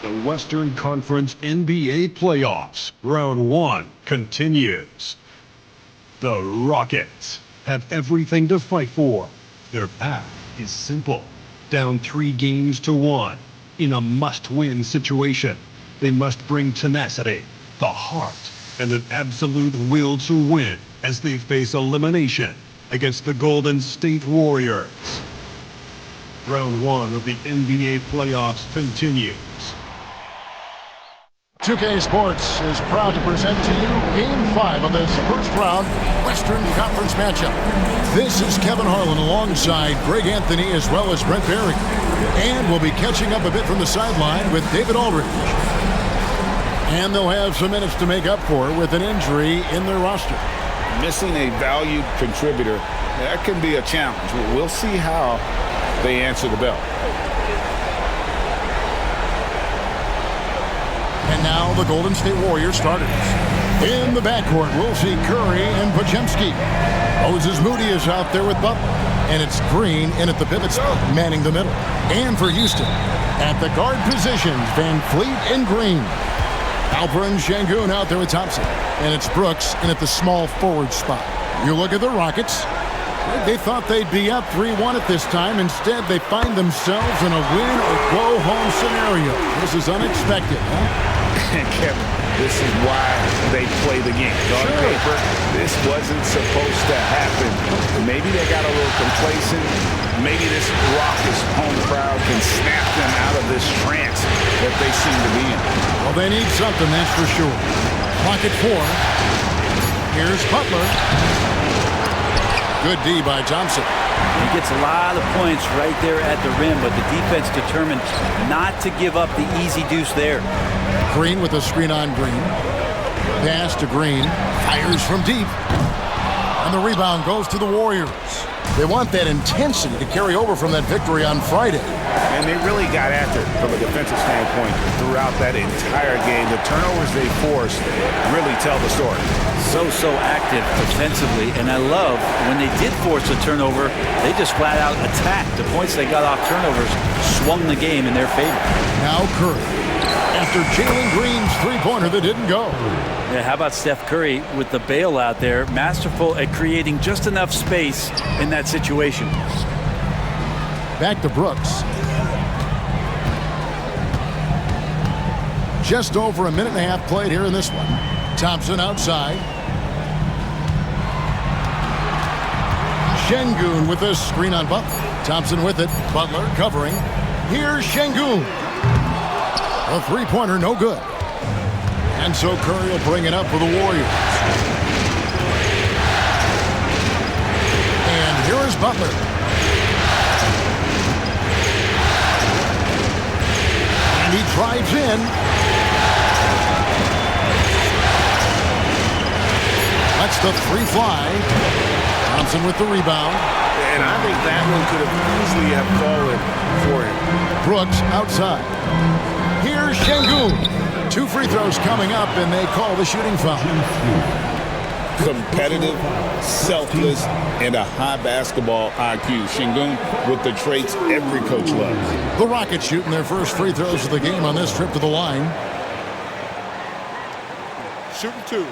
The Western Conference NBA playoffs, round one, continues. The Rockets have everything to fight for. Their path is simple. Down 3-1 in a must-win situation. They must bring tenacity, the heart, and an absolute will to win as they face elimination against the Golden State Warriors. Round one of the NBA playoffs continues. 2K Sports is proud to present to you Game 5 of this first round Western Conference matchup. This is Kevin Harlan alongside Greg Anthony as well as Brent Berry. And we'll be catching up a bit from the sideline with David Aldridge. And they'll have some minutes to make up for with an injury in their roster. Missing a valued contributor, that can be a challenge. We'll see how they answer the bell. And now the Golden State Warriors starters. In the backcourt, we'll see Curry and Podziemski. Moses Moody is out there with Butler. And it's Green in at the pivot spot, manning the middle. And for Houston, at the guard positions, Van Fleet and Green. Alperen Şengün out there with Thompson. And it's Brooks in at the small forward spot. You look at the Rockets. They thought they'd be up 3-1 at this time. Instead, they find themselves in a win-or-go-home scenario. This is unexpected, huh? Kevin, this is why they play the game. On paper, this wasn't supposed to happen. Maybe they got a little complacent. Maybe this raucous home crowd can snap them out of this trance that they seem to be in. Well, they need something, that's for sure. Clock at 4. Here's Butler. Good D by Thompson. He gets a lot of points right there at the rim, but the defense determined not to give up the easy deuce there. Green with a screen on Green. Pass to Green. Fires from deep. And the rebound goes to the Warriors. They want that intensity to carry over from that victory on Friday. And they really got after it from a defensive standpoint throughout that entire game. The turnovers they forced really tell the story. So active defensively, and I love when they did force a turnover, they just flat out attacked. The points they got off turnovers swung the game in their favor. Now Curry. After Jalen Green's three-pointer that didn't go. Yeah, how about Steph Curry with the bailout there? Masterful at creating just enough space in that situation. Back to Brooks. Just over a minute and a half played here in this one. Thompson outside. Şengün with a screen on Butler. Thompson with it. Butler covering. Here's Şengün. A three-pointer, no good. And so Curry will bring it up for the Warriors. And here is Butler. And he drives in. Lets the three fly. Thompson with the rebound. And I think that one could have easily have fallen for him. Brooks outside. Here's Şengün. 2 free throws coming up, and they call the shooting foul. Competitive, selfless, and a high basketball IQ. Şengün with the traits every coach loves. The Rockets shooting their first free throws of the game on this trip to the line. Shooting 2.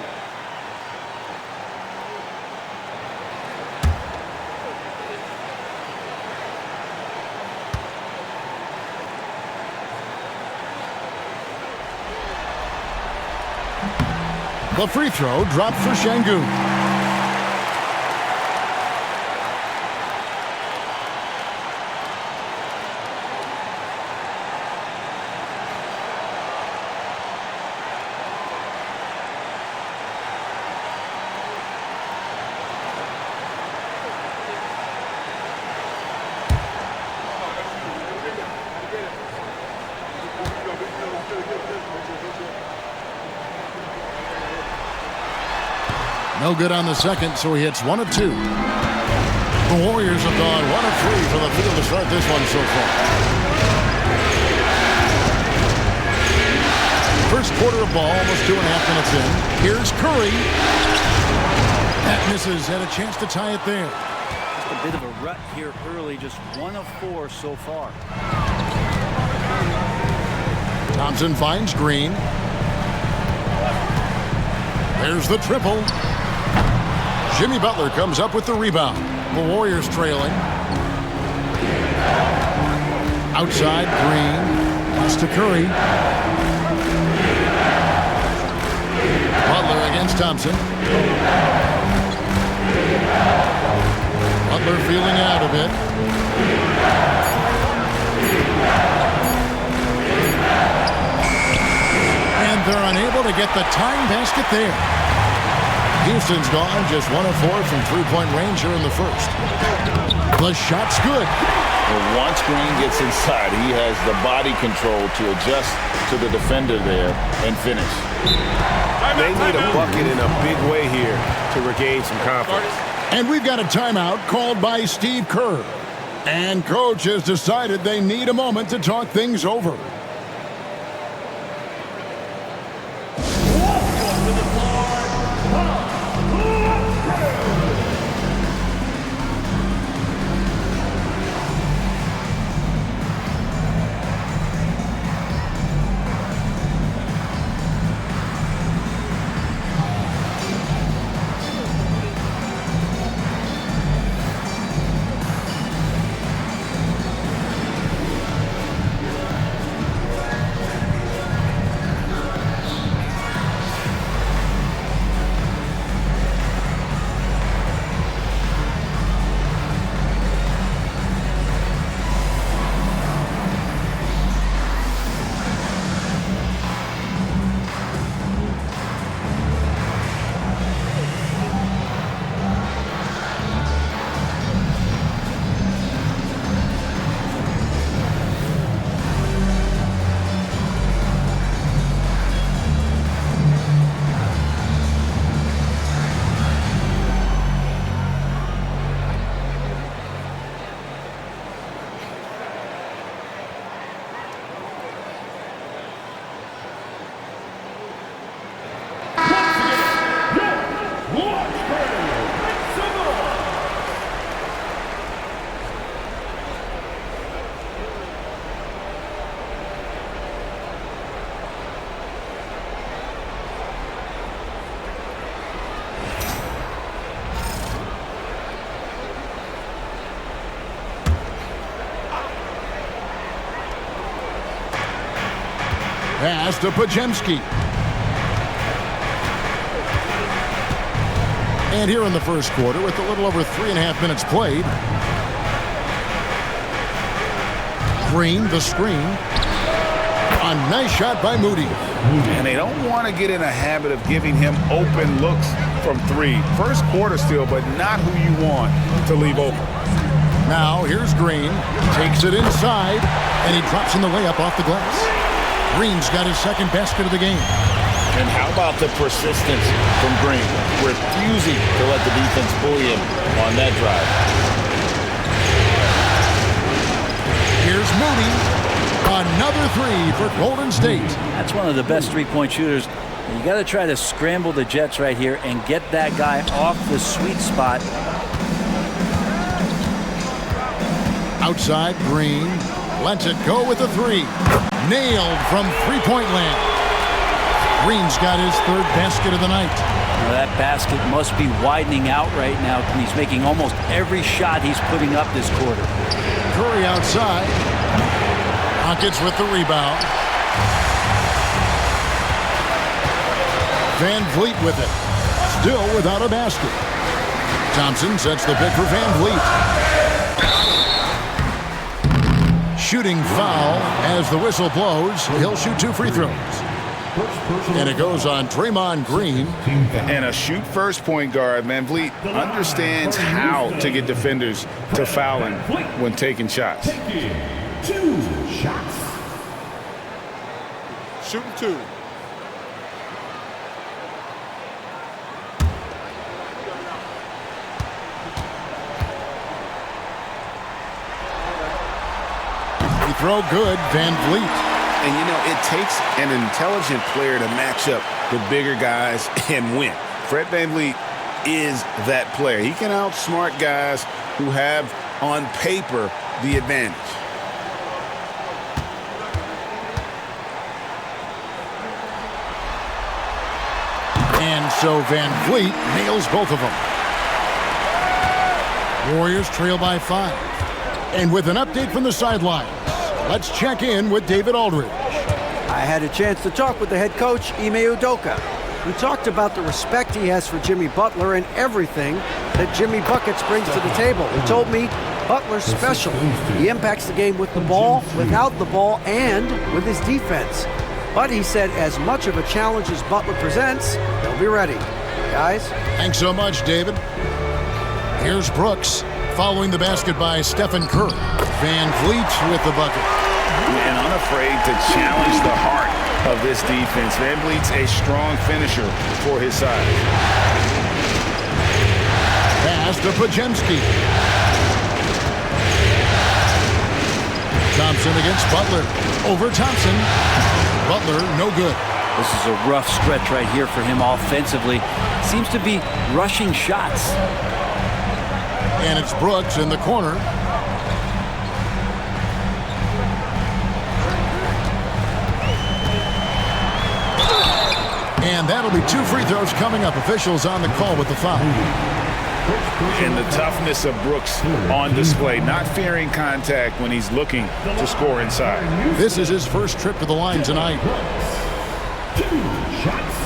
The free throw dropped for Şengün. No good on the second, so he hits 1 of 2. The Warriors have gone 1 of 3 from the field to start this one so far. First quarter of ball, almost 2.5 minutes in. Here's Curry. That misses, and a chance to tie it there. Just a bit of a rut here early, just 1 of 4 so far. Thompson finds Green. There's the triple. Jimmy Butler comes up with the rebound. The Warriors trailing. Outside, Green. Pass to Curry. Butler against Thompson. Butler feeling it out a bit. And they're unable to get the tying basket there. Houston's gone just 1 of 4 from three-point range here in the first. The shot's good. Well, once Green gets inside, he has the body control to adjust to the defender there and finish. They need a bucket in a big way here to regain some confidence. And we've got a timeout called by Steve Kerr. And coach has decided they need a moment to talk things over. Pass to Pajemski. And here in the first quarter, with a little over 3.5 minutes played, Green, the screen. A nice shot by Moody. And they don't want to get in a habit of giving him open looks from three. First quarter still, but not who you want to leave open. Now here's Green. Takes it inside, and he drops in the layup off the glass. Green's got his second basket of the game. And how about the persistence from Green? Refusing to let the defense bully him on that drive. Here's Moody. Another three for Golden State. That's one of the best three-point shooters. You got to try to scramble the Jets right here and get that guy off the sweet spot. Outside, Green lets it go with a three. Nailed from three-point land. Green's got his third basket of the night. Well, that basket must be widening out right now. He's making almost every shot he's putting up this quarter. Curry outside. Rockets with the rebound. Van Vliet with it. Still without a basket. Thompson sets the pick for Van Vliet. Shooting foul as the whistle blows. He'll shoot 2 free throws. And it goes on Draymond Green. And a shoot-first point guard, Van Vliet, understands how to get defenders to foul him when taking shots. 2 shots. Shooting 2. Throw good, Van Vliet. And, you know, it takes an intelligent player to match up with bigger guys and win. Fred VanVleet is that player. He can outsmart guys who have, on paper, the advantage. And so Van Vliet nails both of them. Warriors trail by 5. And with an update from the sidelines, let's check in with David Aldridge. I had a chance to talk with the head coach, Ime Udoka. We talked about the respect he has for Jimmy Butler and everything that Jimmy Buckets brings to the table. He told me Butler's special. He impacts the game with the ball, without the ball, and with his defense. But he said as much of a challenge as Butler presents, they'll be ready. Guys? Thanks so much, David. Here's Brooks, following the basket by Stephen Curry. Van Vliet with the bucket. And unafraid to challenge the heart of this defense. Van Vliet's a strong finisher for his size. Pass to Podziemski. Thompson against Butler. Over Thompson. Butler, no good. This is a rough stretch right here for him offensively. Seems to be rushing shots. And it's Brooks in the corner. And that'll be 2 free throws coming up. Officials on the call with the foul. And the toughness of Brooks on display, not fearing contact when he's looking to score inside. This is his first trip to the line tonight. 2 shots.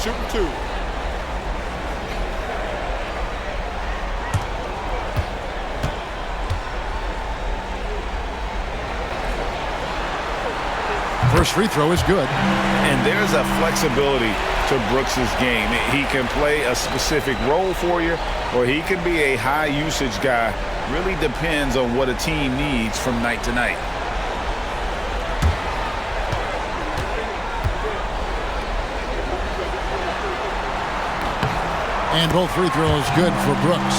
Shooting 2. First free throw is good. And there's a flexibility to Brooks's game. He can play a specific role for you, or he can be a high usage guy. Really depends on what a team needs from night to night. And both free throws good for Brooks.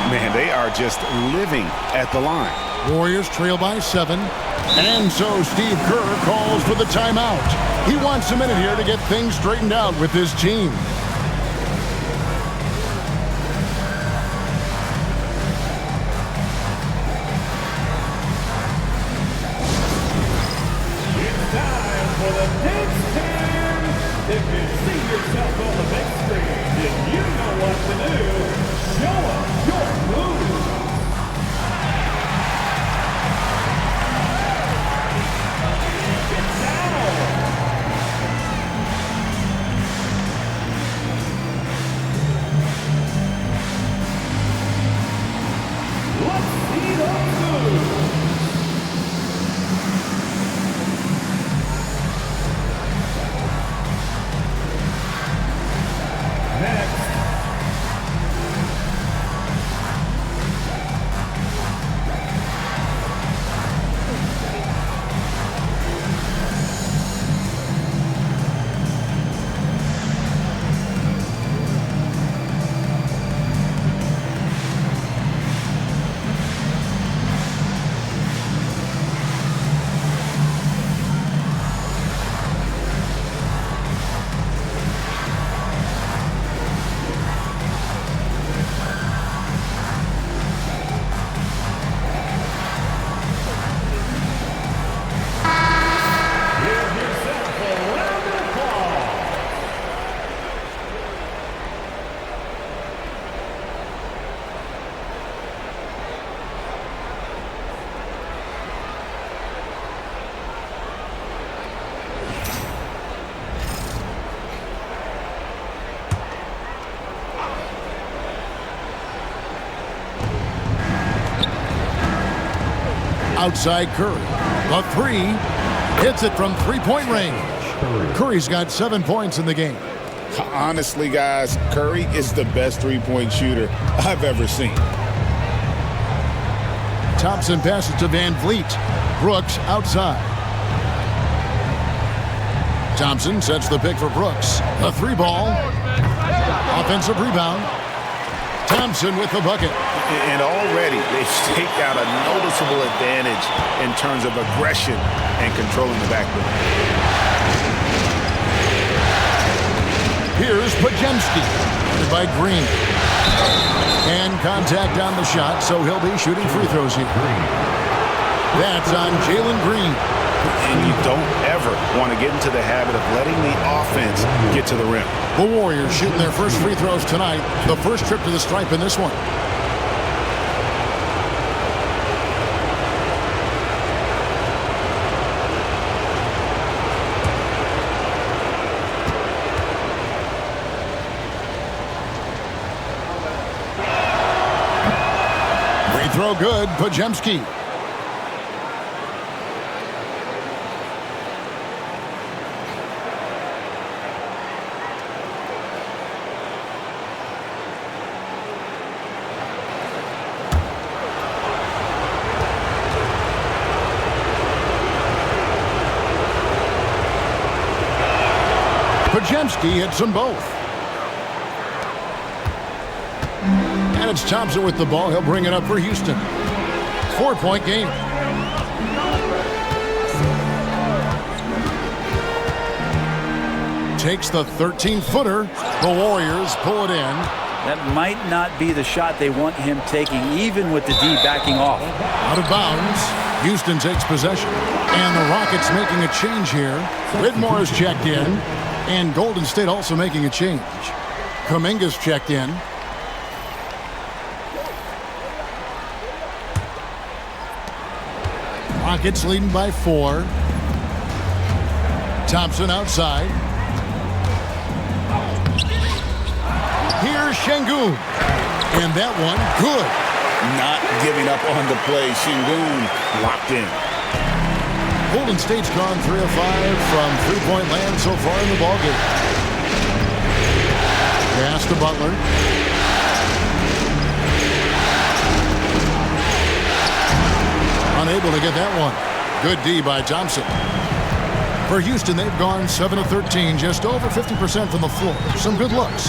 Man, they are just living at the line. Warriors trail by 7. And so Steve Kerr calls for the timeout. He wants a minute here to get things straightened out with his team. It's time for the dance team. If you see yourself on the big screen, then you know what to do. Show us your moves. Outside Curry. The 3 hits it from 3-point range. Curry's got 7 points in the game. Honestly, guys, Curry is the best three-point shooter I've ever seen. Thompson passes to Van Vliet. Brooks outside. Thompson sets the pick for Brooks. The 3 ball. Offensive rebound. Thompson with the bucket. And already they've staked out a noticeable advantage in terms of aggression and controlling the backboard. Here's Podziemski, guarded by Green. And contact on the shot, so he'll be shooting free throws here. That's on Jalen Green. And you don't ever want to get into the habit of letting the offense get to the rim. The Warriors shooting their first free throws tonight. The first trip to the stripe in this one. Free throw good, Pajemski. Pajemski hits them both. And it's Thompson with the ball. He'll bring it up for Houston. 4-point game. Takes the 13-footer. The Warriors pull it in. That might not be the shot they want him taking, even with the D backing off. Out of bounds. Houston takes possession. And the Rockets making a change here. Whitmore is checked in. And Golden State also making a change. Kuminga's checked in. Rockets leading by 4. Thompson outside. Here's Şengün. And that one, good. Not giving up on the play. Şengün locked in. Golden State's gone 3 of 5 from three-point land so far in the ballgame. Pass to Butler. Unable to get that one. Good D by Thompson. For Houston, they've gone 7 of 13, just over 50% from the floor. Some good looks.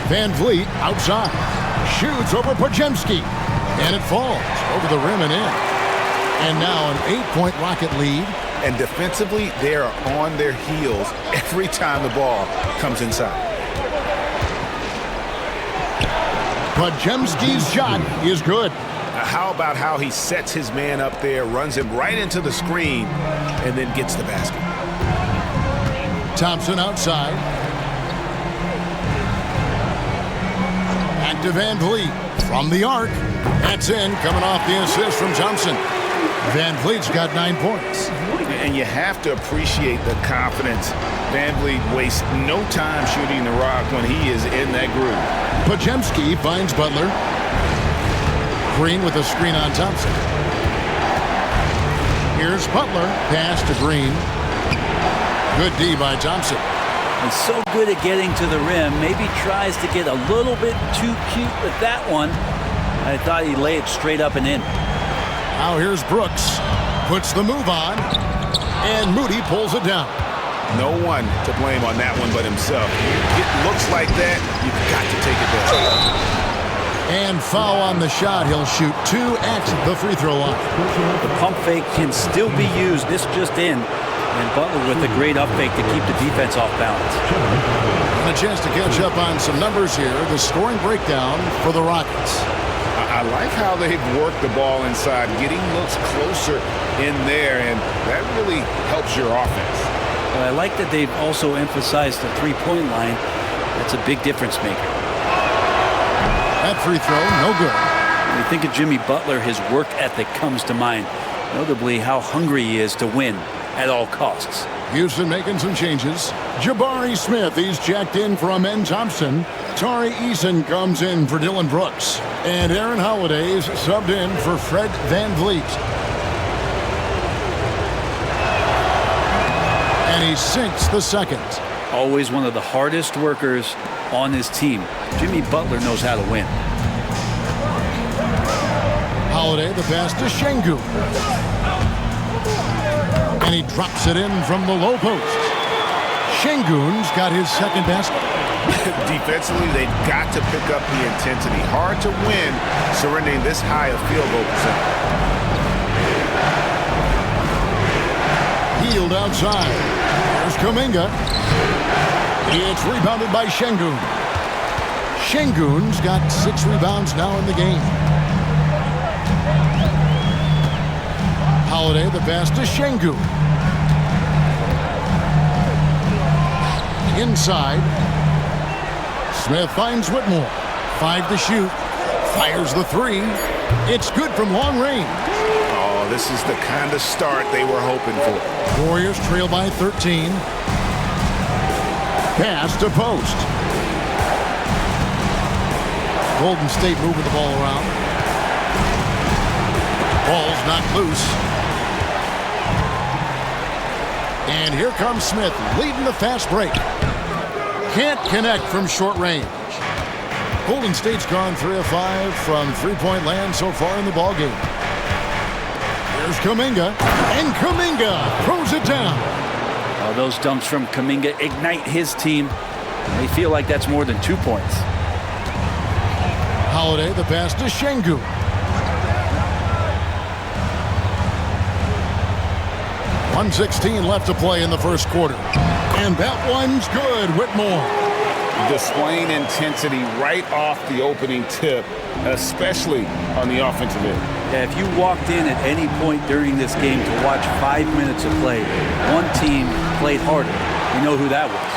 Van Vliet outside. Shoots over Pajemski. And it falls over the rim and in. And now an 8-point Rocket lead. And defensively, they are on their heels every time the ball comes inside. Pajemski's shot is good. How about how he sets his man up there, runs him right into the screen, and then gets the basket. Thompson outside. Back to Van Vliet from the arc. That's in, coming off the assist from Thompson. Van Vliet's got 9 points. And you have to appreciate the confidence. Van Vliet wastes no time shooting the rock when he is in that groove. Pajemski finds Butler. Green with a screen on Thompson. Here's Butler. Pass to Green. Good D by Thompson. He's so good at getting to the rim. Maybe tries to get a little bit too cute with that one. I thought he'd lay it straight up and in. Now here's Brooks. Puts the move on. And Moody pulls it down. No one to blame on that one but himself. It looks like that, you've got to take it down. And foul on the shot. He'll shoot 2 at the free throw line. The pump fake can still be used. This just in. And Butler with a great up fake to keep the defense off balance. And a chance to catch up on some numbers here. The scoring breakdown for the Rockets. I like how they've worked the ball inside, getting looks closer in there, and that really helps your offense. But I like that they've also emphasized the three-point line. That's a big difference maker. That free throw, no good. When you think of Jimmy Butler, his work ethic comes to mind. Notably, how hungry he is to win at all costs. Houston making some changes. Jabari Smith, he's checked in for Amen Thompson. Tari Eason comes in for Dylan Brooks. And Aaron Holiday's subbed in for Fred Van Vliet. And he sinks the second. Always one of the hardest workers on his team. Jimmy Butler knows how to win. Holiday, the pass to Şengün. And he drops it in from the low post. Şengün's got his second basket. Defensively, they've got to pick up the intensity. Hard to win surrendering this high of field goal percentage. Healed outside. Here's Kuminga. It's rebounded by Şengün. Şengün's got 6 rebounds now in the game. Holiday, the pass to Şengün. Inside. Smith finds Whitmore. 5 to shoot. Fires the 3. It's good from long range. Oh, this is the kind of start they were hoping for. Warriors trail by 13. Pass to post. Golden State moving the ball around. Ball's knocked loose. And here comes Smith leading the fast break. Can't connect from short range. Golden State's gone 3 of 5 from three-point land so far in the ballgame. Here's Kuminga, and Kuminga throws it down. Oh, those dunks from Kuminga ignite his team. They feel like that's more than 2 points. Holiday, the pass to Şengün. .116 left to play in the first quarter. And that one's good, Whitmore. Displaying intensity right off the opening tip, especially on the offensive end. Yeah, if you walked in at any point during this game to watch 5 minutes of play, one team played harder. You know who that was.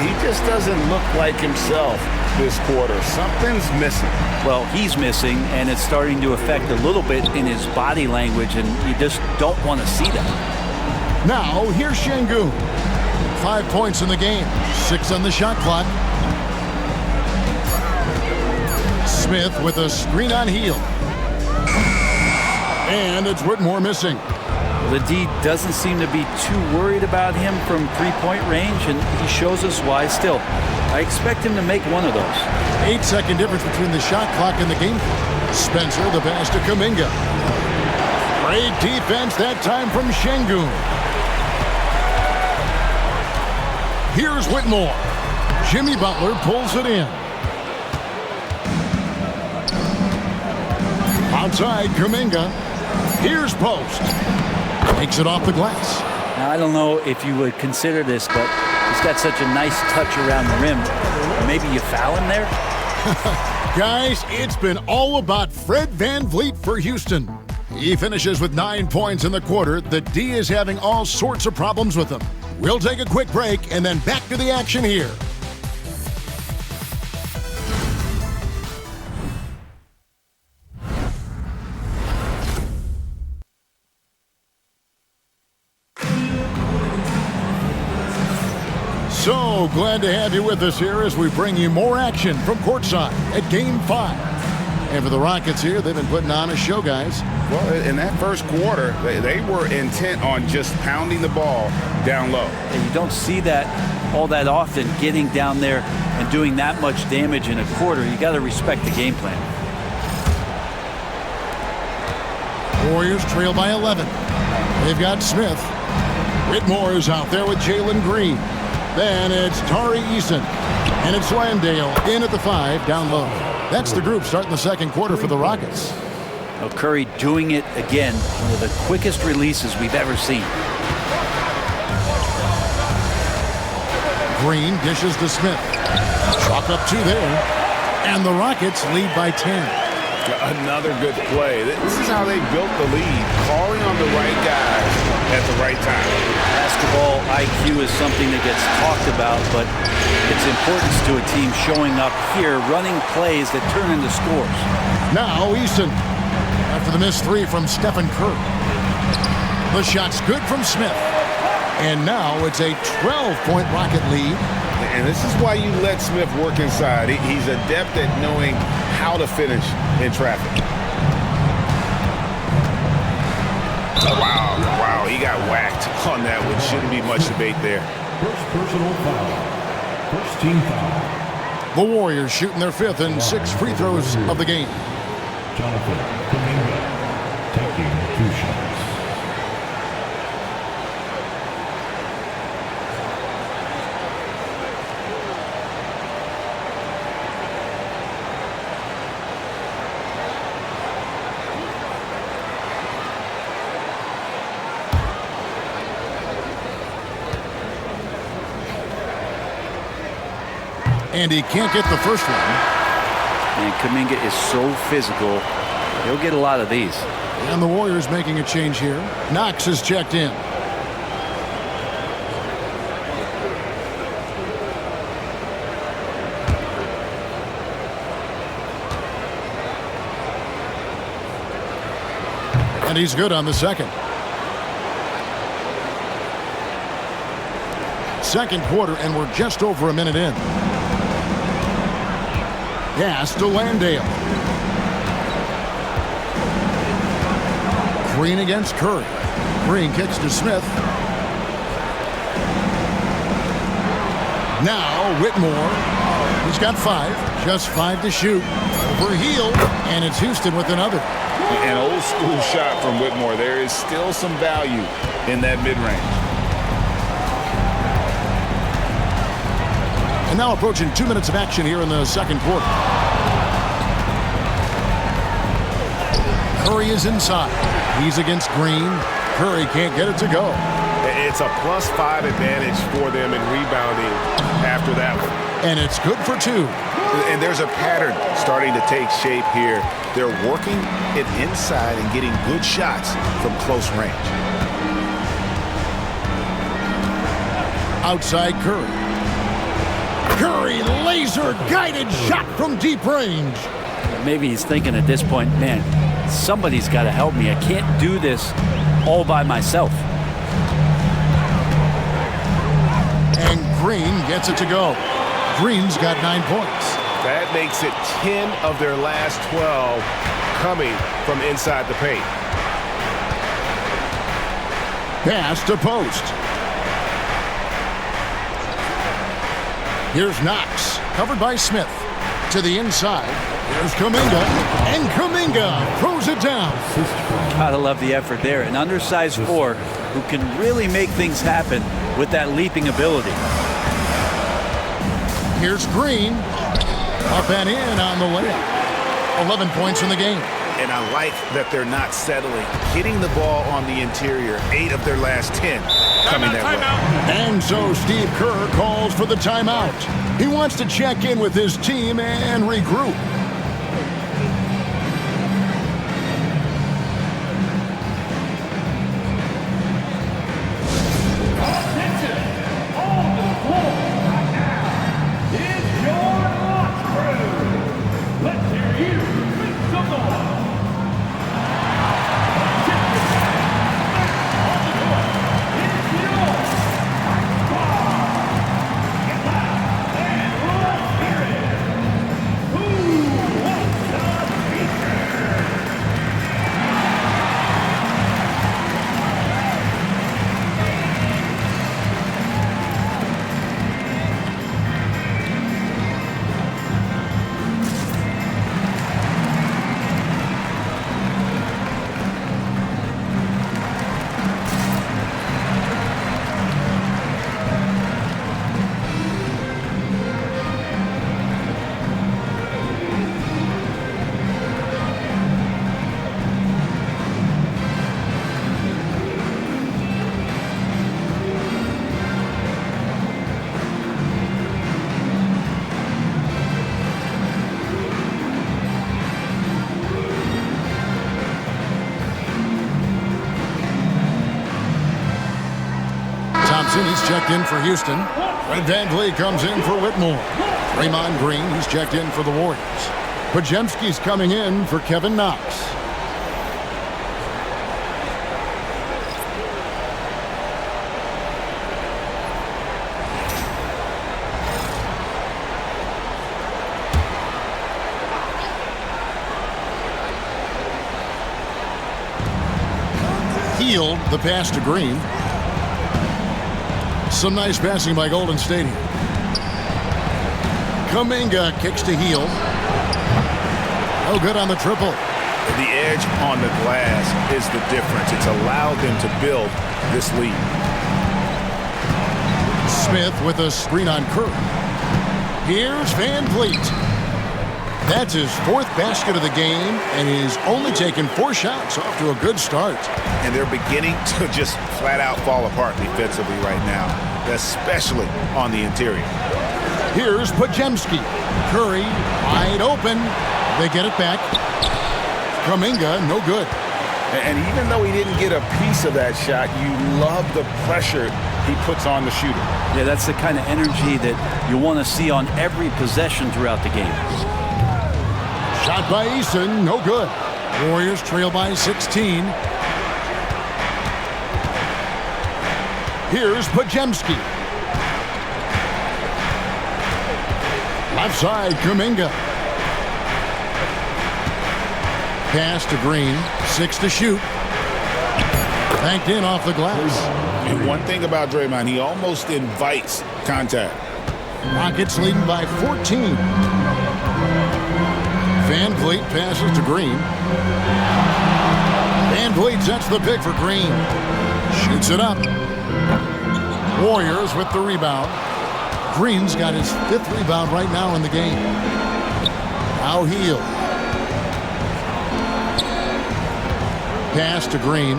He just doesn't look like himself this quarter. Something's missing. Well, he's missing, and it's starting to affect a little bit in his body language, and you just don't want to see that. Now, here's Şengün. 5 points in the game. 6 on the shot clock. Smith with a screen on heel. And it's Whitmore missing. The D doesn't seem to be too worried about him from three-point range, and he shows us why still. I expect him to make one of those. 8-second difference between the shot clock and the game clock. Spencer, the pass to Kuminga. Great defense that time from Şengün. Here's Whitmore. Jimmy Butler pulls it in. Outside, Kuminga. Here's Post. Takes it off the glass. Now, I don't know if you would consider this, but he's got such a nice touch around the rim. Maybe you foul him there? Guys, it's been all about Fred VanVleet for Houston. He finishes with 9 points in the quarter. The D is having all sorts of problems with him. We'll take a quick break and then back to the action here. So glad to have you with us here as we bring you more action from courtside at Game 5. And for the Rockets here, they've been putting on a show, guys. Well, in that first quarter, they were intent on just pounding the ball down low. And you don't see that all that often, getting down there and doing that much damage in a quarter. You got to respect the game plan. Warriors trail by 11. They've got Smith. Whitmore is out there with Jalen Green. Then it's Tari Eason. And it's Landale in at the 5, down low. That's the group starting the second quarter for the Rockets. Now Curry doing it again, one of the quickest releases we've ever seen. Green dishes to Smith. Chalk up 2 there. And the Rockets lead by 10. Another good play. This is how they built the lead, calling on the right guys at the right time. Basketball IQ is something that gets talked about, but its importance to a team showing up here, running plays that turn into scores. Now Eason, after the missed 3 from Stephen Curry. The shot's good from Smith. And now it's a 12-point Rocket lead. And this is why you let Smith work inside. He's adept at knowing how to finish in traffic. Oh, wow, he got whacked on that one. Shouldn't be much debate there. First personal foul. First team foul. The Warriors shooting their 5th and 6th free throws of the game. Jonathan Kuminga taking 2 shots. And he can't get the first one. And Kuminga is so physical. He'll get a lot of these. And the Warriors making a change here. Knox is checked in. And he's good on the second. Second quarter, and we're just over a minute in. Pass to Landale. Green against Curry. Green kicks to Smith. Now Whitmore. He's got 5. Just 5 to shoot. Over Hield, and it's Houston with another. An old school shot from Whitmore. There is still some value in that mid-range. And now approaching 2 minutes of action here in the second quarter. Curry is inside. He's against Green. Curry can't get it to go. It's a +5 advantage for them in rebounding after that one. And it's good for 2. And there's a pattern starting to take shape here. They're working it inside and getting good shots from close range. Outside Curry. Curry, laser-guided shot from deep range. Maybe he's thinking at this point, man, somebody's got to help me. I can't do this all by myself. And Green gets it to go. Green's got 9 points. That makes it 10 of their last 12 coming from inside the paint. Pass to post. Here's Knox, covered by Smith. To the inside. Here's Kuminga, and Kuminga throws it down. Gotta love the effort there. An undersized 4 who can really make things happen with that leaping ability. Here's Green. Up and in on the layup. 11 points in the game. And I like that they're not settling. Hitting the ball on the interior, 8 of their last 10 coming that way. And so Steve Kerr calls for the timeout. He wants to check in with his team and regroup. He's checked in for Houston. Fred VanVleet comes in for Whitmore. Draymond Green, he's checked in for the Warriors. Podziemski's coming in for Kevin Knox. Hield the pass to Green. Some nice passing by Golden State here. Kuminga kicks to Hield. Oh, good on the triple. The edge on the glass is the difference. It's allowed them to build this lead. Smith with a screen on Curry. Here's VanVleet. That's his 4th basket of the game, and he's only taken 4 shots, off to a good start. And they're beginning to just flat out fall apart defensively right now, especially on the interior. Here's Podziemski. Curry wide open. They get it back. Kuminga, no good. And even though he didn't get a piece of that shot, you love the pressure he puts on the shooter. Yeah, that's the kind of energy that you want to see on every possession throughout the game. Shot by Eason, no good. Warriors trail by 16. Here's Podziemski. Left side, Kuminga. Pass to Green. 6 to shoot. Banked in off the glass. And one thing about Draymond, he almost invites contact. Rockets leading by 14. Van Vliet passes to Green. Van Vliet sets the pick for Green. Shoots it up. Warriors with the rebound. Green's got his 5th rebound right now in the game. Now Hield. Pass to Green.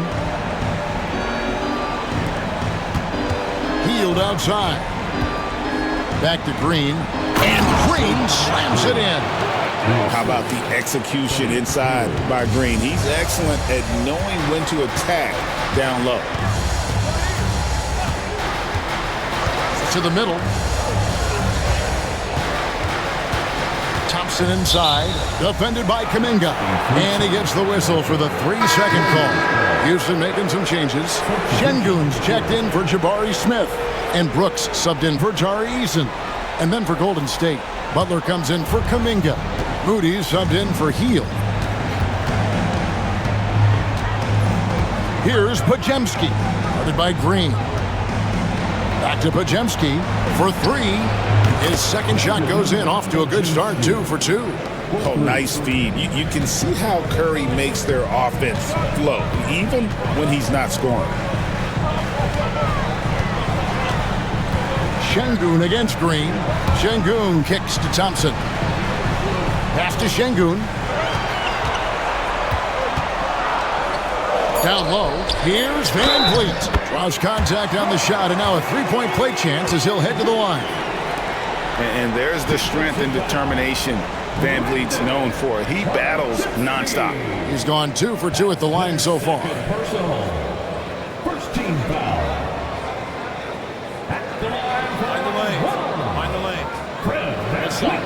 Hield outside. Back to Green. And Green slams it in. How about the execution inside by Green? He's excellent at knowing when to attack down low. To the middle. Thompson inside. Defended by Kuminga. And he gets the whistle for the 3-second call. Houston making some changes. Şengün's checked in for Jabari Smith. And Brooks subbed in for Tari Eason. And then for Golden State, Butler comes in for Kuminga. Moody subbed in for Hield. Here's Podziemski. Guarded by Green. Back to Podziemski for 3. His second shot goes in, off to a good start, 2 for 2. Oh, nice feed. You can see how Curry makes their offense flow, even when he's not scoring. Şengün against Green. Şengün kicks to Thompson. Pass to Şengün. Down low. Here's Van Vliet. Draws contact on the shot, and now a 3-point play chance as he'll head to the line. And there's the strength and determination Van Vliet's known for. He battles nonstop. He's gone 2 for 2 at the line so far. Personal. First team foul. At the line. Find the lane. Find the lane. Fred Van Vliet.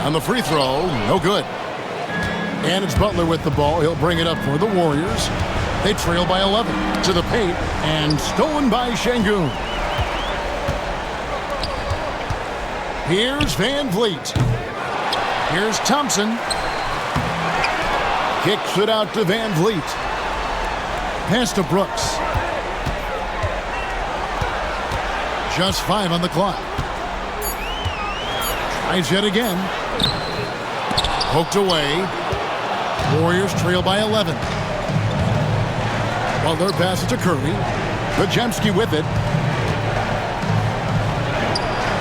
On the free throw, no good. And it's Butler with the ball. He'll bring it up for the Warriors. They trail by 11 to the paint and stolen by Şengün. Here's Van Vliet. Here's Thompson. Kicks it out to Van Vliet. Pass to Brooks. Just 5 on the clock. Tries yet again. Poked away. Warriors trail by 11. Butler passes to Curry. Podziemski with it.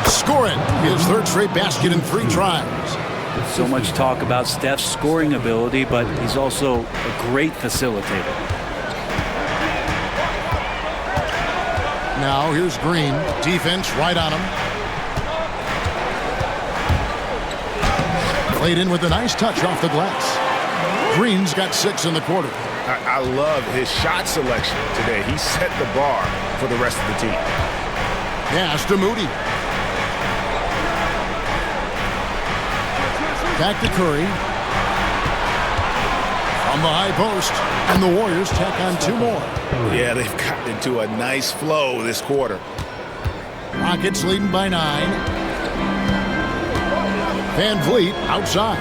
Scoring his 3rd straight basket in 3 tries. So much talk about Steph's scoring ability, but he's also a great facilitator. Now here's Green. Defense right on him. Played in with a nice touch off the glass. Green's got 6 in the quarter. I love his shot selection today. He set the bar for the rest of the team. Pass to Moody. Back to Curry. From the high post. And the Warriors tack on 2 more. Yeah, they've gotten into a nice flow this quarter. Rockets leading by 9. Van Vliet outside.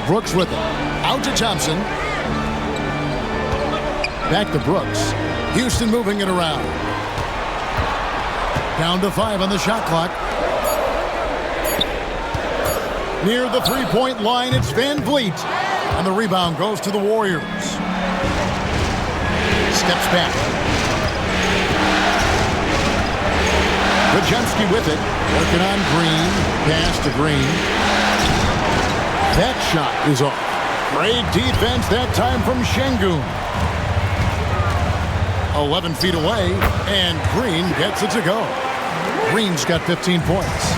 Brooks with it. Out to Thompson. Back to Brooks. Houston moving it around. Down to 5 on the shot clock. Near the 3-point line, it's Van Vliet. And the rebound goes to the Warriors. Steps back. Podziemski with it. Working on Green. Pass to Green. That shot is off. Great defense that time from Şengün. 11 feet away, and Green gets it to go. Green's got 15 points.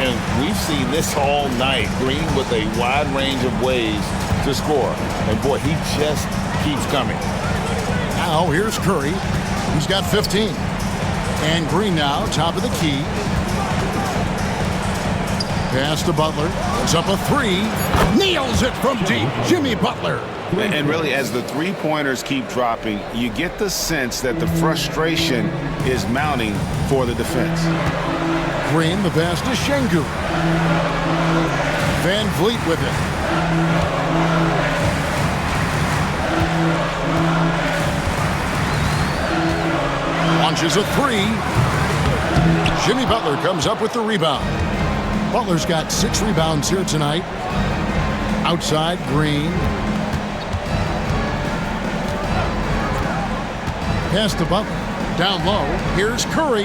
And we've seen this all night. Green with a wide range of ways to score. And boy, he just keeps coming. Now here's Curry. He's got 15. And Green now, top of the key. Pass to Butler. It's up a three. Nails it from deep. Jimmy Butler. And really, as the three-pointers keep dropping, you get the sense that the frustration is mounting for the defense. Green, the pass to Şengün. Van Vliet with it. Launches a three. Jimmy Butler comes up with the rebound. Butler's got 6 rebounds here tonight. Outside, Green. Pass to Butler. Down low. Here's Curry.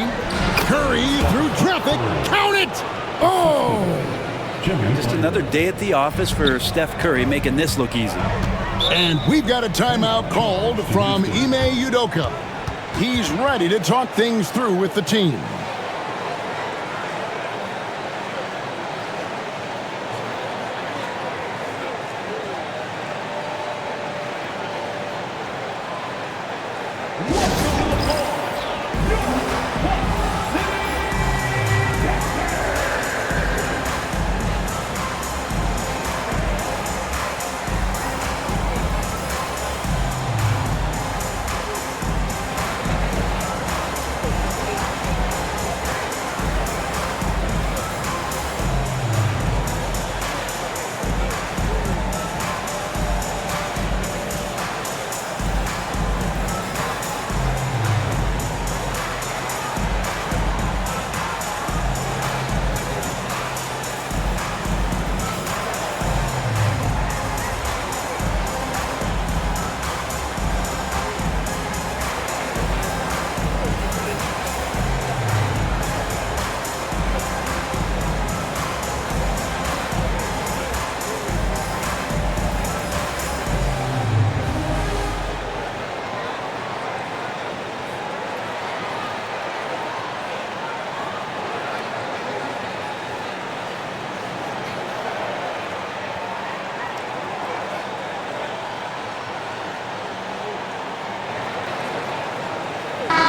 Curry through traffic. Count it! Oh! Just another day at the office for Steph Curry, making this look easy. And we've got a timeout called from Ime Udoka. He's ready to talk things through with the team.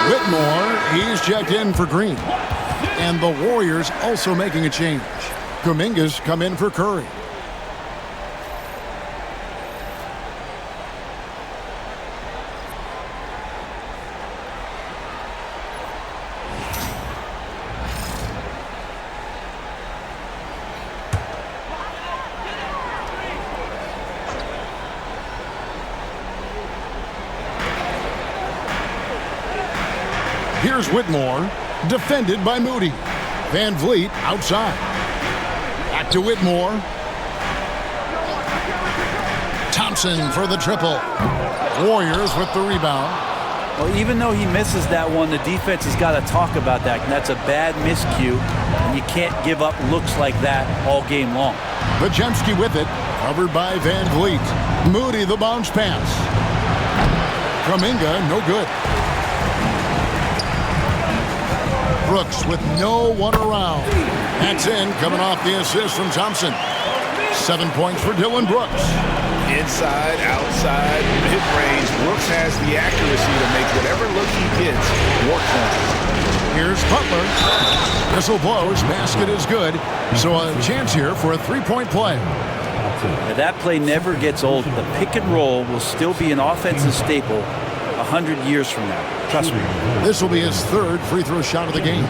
Whitmore, he's checked in for Green. And the Warriors also making a change. Kuminga's come in for Curry. Here's Whitmore, defended by Moody. Van Vliet outside. Back to Whitmore. Thompson for the triple. Warriors with the rebound. Well, even though he misses that one, the defense has got to talk about that. And that's a bad miscue, and you can't give up looks like that all game long. Podziemski with it, covered by Van Vliet. Moody the bounce pass. Kuminga, no good. Brooks with no one around. That's in, coming off the assist from Thompson. 7 points for Dylan Brooks. Inside, outside, mid-range. Brooks has the accuracy to make whatever look he gets work for him. Here's Butler. Whistle blows, basket is good. So a chance here for a three-point play. Now, that play never gets old. The pick and roll will still be an offensive staple 100 years from now. Trust me. This will be his third free throw shot of the game.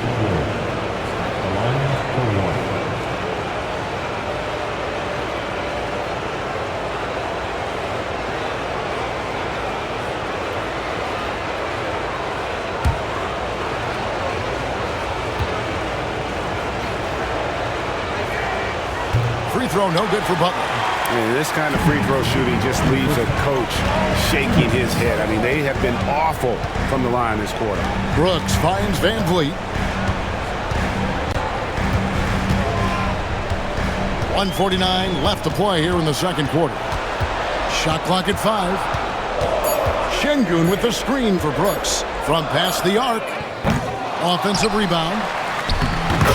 Free throw no good for Butler. Man, this kind of free throw shooting just leaves a coach shaking his head. I mean, they have been awful from the line this quarter. Brooks finds Van Vliet. 1:49 left to play here in the second quarter. Shot clock at 5. Şengün with the screen for Brooks. From past the arc. Offensive rebound.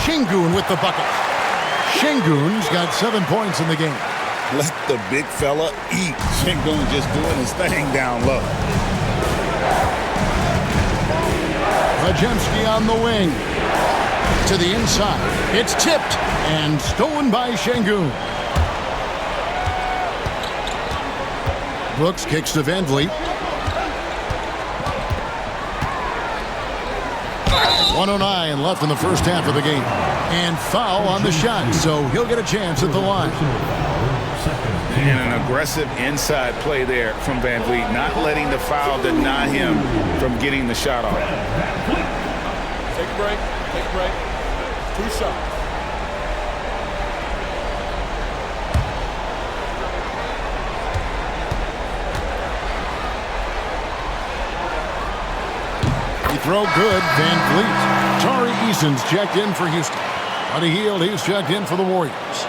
Şengün with the bucket. Şengün's got 7 points in the game. Let the big fella eat. Şengün just doing his thing down low. Podziemski on the wing. To the inside. It's tipped and stolen by Şengün. Brooks kicks to Van Vliet. 1:09 left in the first half of the game. And foul on the shot, so he'll get a chance at the line. And an aggressive inside play there from Van Vliet, not letting the foul deny him from getting the shot off. Take a break. Take a break. 2 shots. He throw good, Van Vliet. Tari Eason's checked in for Houston. Buddy Hield, he's checked in for the Warriors.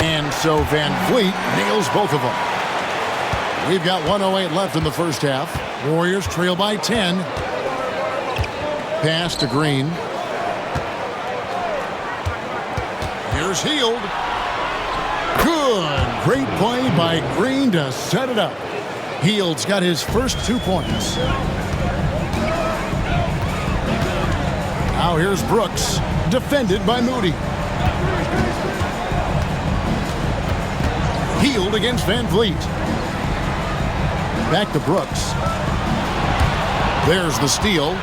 And so Van Vliet nails both of them. We've got 1:08 left in the first half. Warriors trail by 10. Pass to Green. Here's Hield. Good. Great play by Green to set it up. Hield's got his first 2 points. Now here's Brooks. Defended by Moody. Hield against Van Vliet. Back to Brooks. There's the steal.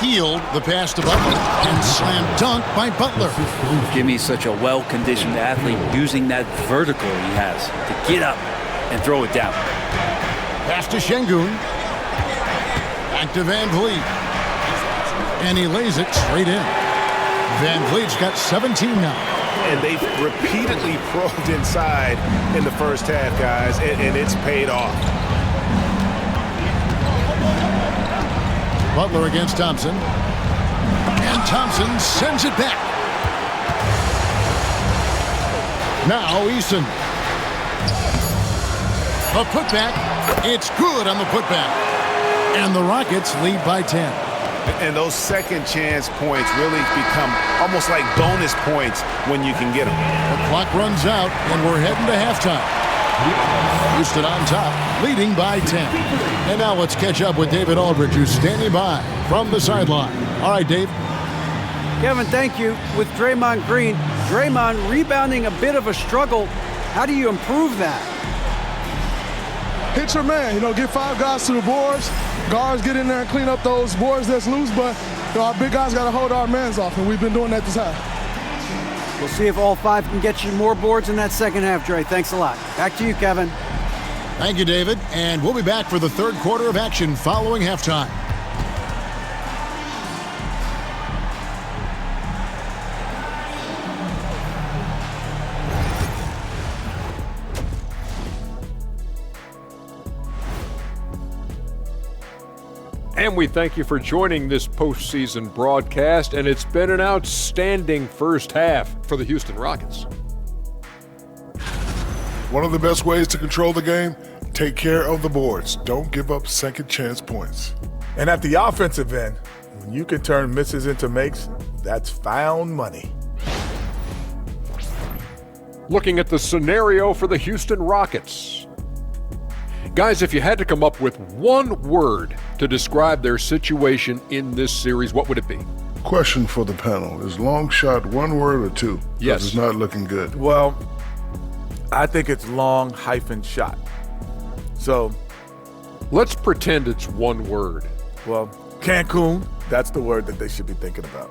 Hield, the pass to Butler, and slam dunk by Butler. Jimmy's such a well-conditioned athlete, using that vertical he has to get up and throw it down. Pass to Şengün. Back to Van Vliet. And he lays it straight in. Van Vliet's got 17 now. And they've repeatedly probed inside in the first half, guys, and it's paid off. Butler against Thompson. And Thompson sends it back. Now Eason. A putback. It's good on the putback. And the Rockets lead by 10. And those second chance points really become almost like bonus points when you can get them. The clock runs out, and we're heading to halftime. Houston on top, leading by 10. And now let's catch up with David Aldridge, who's standing by from the sideline. All right, Dave. Kevin, thank you. With Draymond Green, Draymond rebounding a bit of a struggle. How do you improve that? Hit your man, get 5 guys to the boards. Guards get in there and clean up those boards that's loose, but our big guys got to hold our mans off, and we've been doing that this half. We'll see if all 5 can get you more boards in that second half, Dre. Thanks a lot. Back to you, Kevin. Thank you, David. And we'll be back for the third quarter of action following halftime. And we thank you for joining this postseason broadcast, and it's been an outstanding first half for the Houston Rockets. One of the best ways to control the game, take care of the boards. Don't give up second chance points. And at the offensive end, when you can turn misses into makes, that's found money. Looking at the scenario for the Houston Rockets. Guys, if you had to come up with one word to describe their situation in this series, what would it be? Question for the panel. Is long shot one word or two? Yes. It's not looking good. Well, I think it's long-shot. So, let's pretend it's one word. Well, Cancun, that's the word that they should be thinking about.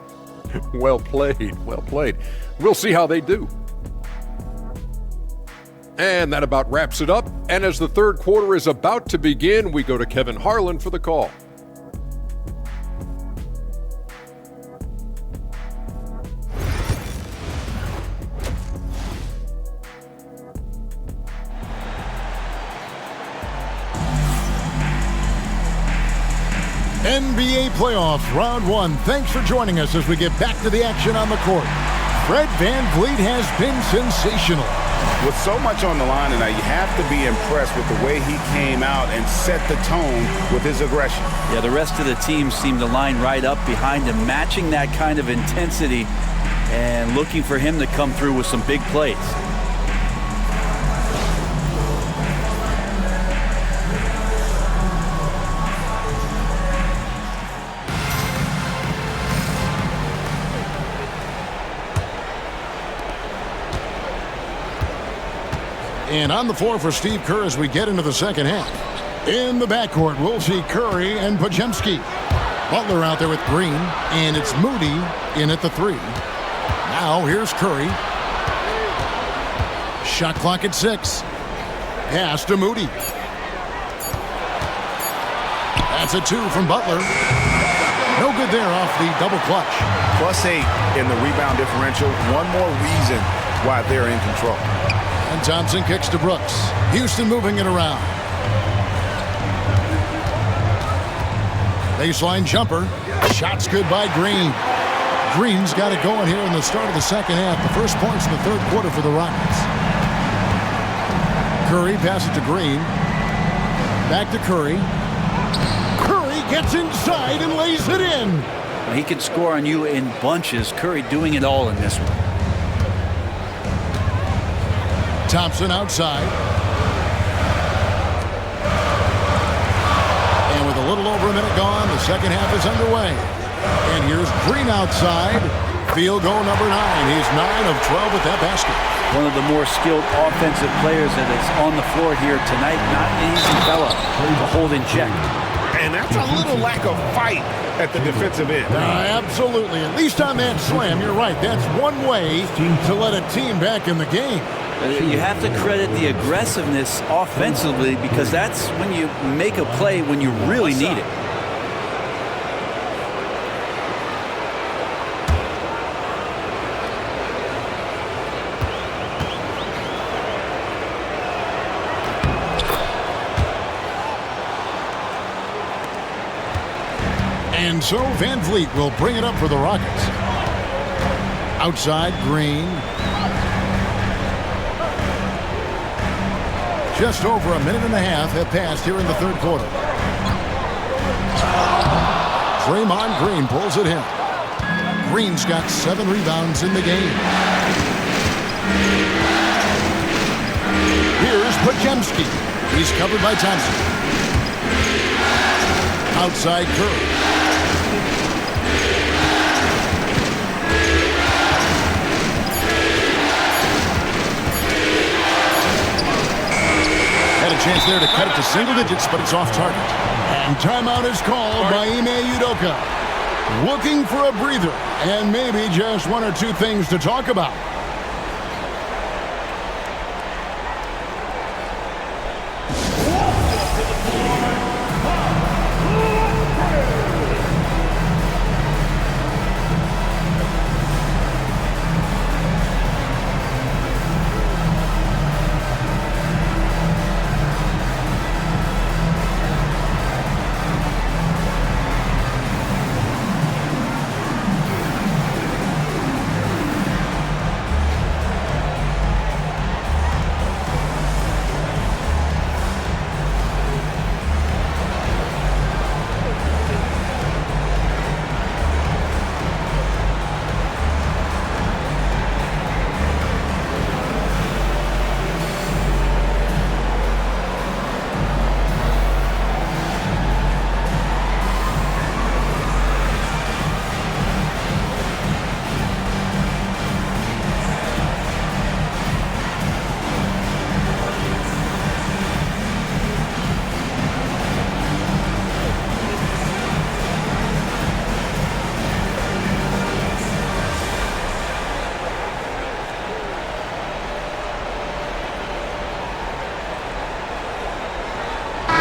Well played, well played. We'll see how they do. And that about wraps it up. And as the third quarter is about to begin, we go to Kevin Harlan for the call. NBA playoffs, round one. Thanks for joining us as we get back to the action on the court. Fred VanVleet has been sensational. With so much on the line tonight, you have to be impressed with the way he came out and set the tone with his aggression. Yeah, the rest of the team seemed to line right up behind him, matching that kind of intensity and looking for him to come through with some big plays. And on the floor for Steve Kerr as we get into the second half. In the backcourt, we'll see Curry and Podziemski. Butler out there with Green, and it's Moody in at the 3. Now here's Curry. Shot clock at 6. Pass to Moody. That's a 2 from Butler. No good there off the double clutch. +8 in the rebound differential. One more reason why they're in control. And Thompson kicks to Brooks. Houston moving it around. Baseline jumper. Shot's good by Green. Green's got it going here in the start of the second half. The first points in the third quarter for the Rockets. Curry passes to Green. Back to Curry. Curry gets inside and lays it in. He can score on you in bunches. Curry doing it all in this one. Thompson outside. And with a little over a minute gone, the second half is underway. And here's Green outside. Field goal number 9. He's 9 of 12 with that basket. One of the more skilled offensive players that is on the floor here tonight. Not an easy fella to hold in check. And that's a little lack of fight at the defensive end. Absolutely. At least on that slam, you're right. That's one way to let a team back in the game. You have to credit the aggressiveness offensively because that's when you make a play when you really need it. And so VanVleet will bring it up for the Rockets. Outside, Green. Just over a minute and a half have passed here in the third quarter. Draymond Green pulls it in. Green's got 7 rebounds in the game. Here's Podziemski. He's covered by Thompson. Outside Curry. Had a chance there to cut it to single digits, but it's off target. And timeout is called by Ime Udoka. Looking for a breather and maybe just 1 or 2 things to talk about.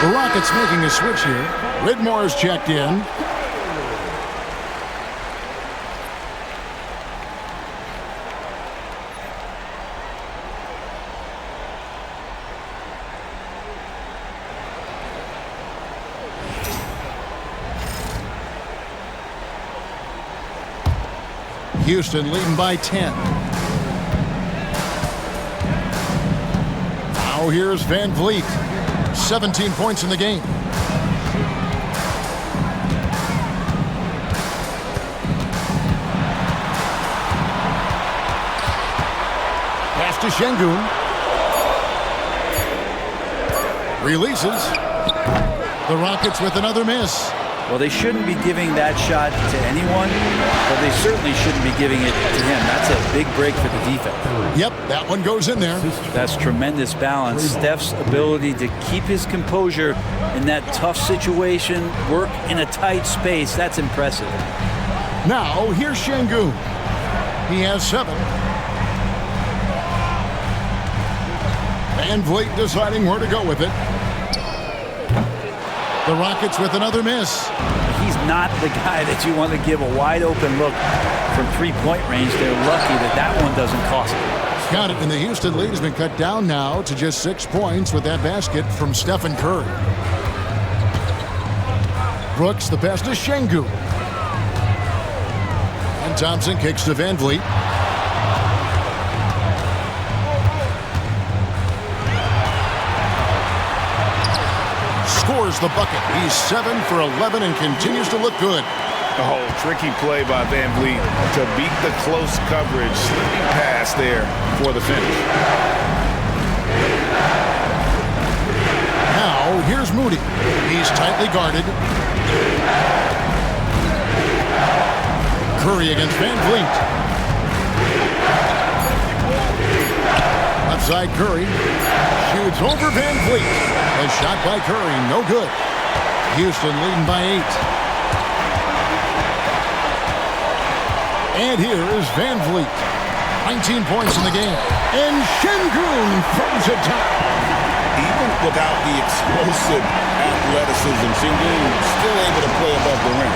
The Rockets making a switch here. Whitmore's checked in. Houston leading by 10. Now here's Van Vliet. 17 points in the game. Pass to Şengün. Releases. The Rockets with another miss. Well, they shouldn't be giving that shot to anyone, but they certainly shouldn't be giving it to him. That's a big break for the defense. Yep, that one goes in there. That's tremendous balance. Steph's ability to keep his composure in that tough situation, work in a tight space, that's impressive. Now, here's Şengün. He has 7. Van Vliet deciding where to go with it. The Rockets with another miss. He's not the guy that you want to give a wide open look from three-point range. They're lucky that that one doesn't cost them. Got it, and the Houston lead has been cut down now to just 6 points with that basket from Stephen Curry. Brooks, the pass to Şengün. And Thompson kicks to Van Vliet. Scores the bucket. He's 7 for 11 and continues to look good. Oh, tricky play by Van Vliet to beat the close coverage. Slipping pass there for the finish. Now, here's Moody. He's tightly guarded. Curry against Van Vliet. Outside Curry. Shoots over Van Vliet. A shot by Curry, no good. Houston leading by 8. And here is Van Vliet. 19 points in the game. And Şengün throws it down. Even without the explosive athleticism, Şengün still able to play above the rim.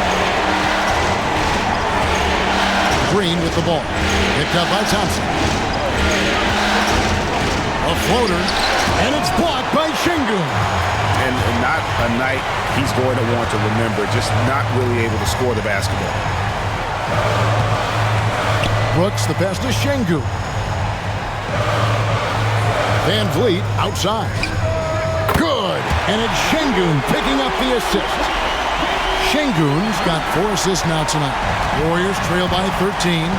Green with the ball. Picked up by Thompson. A floater. And it's blocked by Şengün. And not a night he's going to want to remember. Just not really able to score the basketball. Brooks, the pass to Şengün. Van Vliet outside. Good. And it's Şengün picking up the assist. Şengün's got 4 assists now tonight. Warriors trail by 13.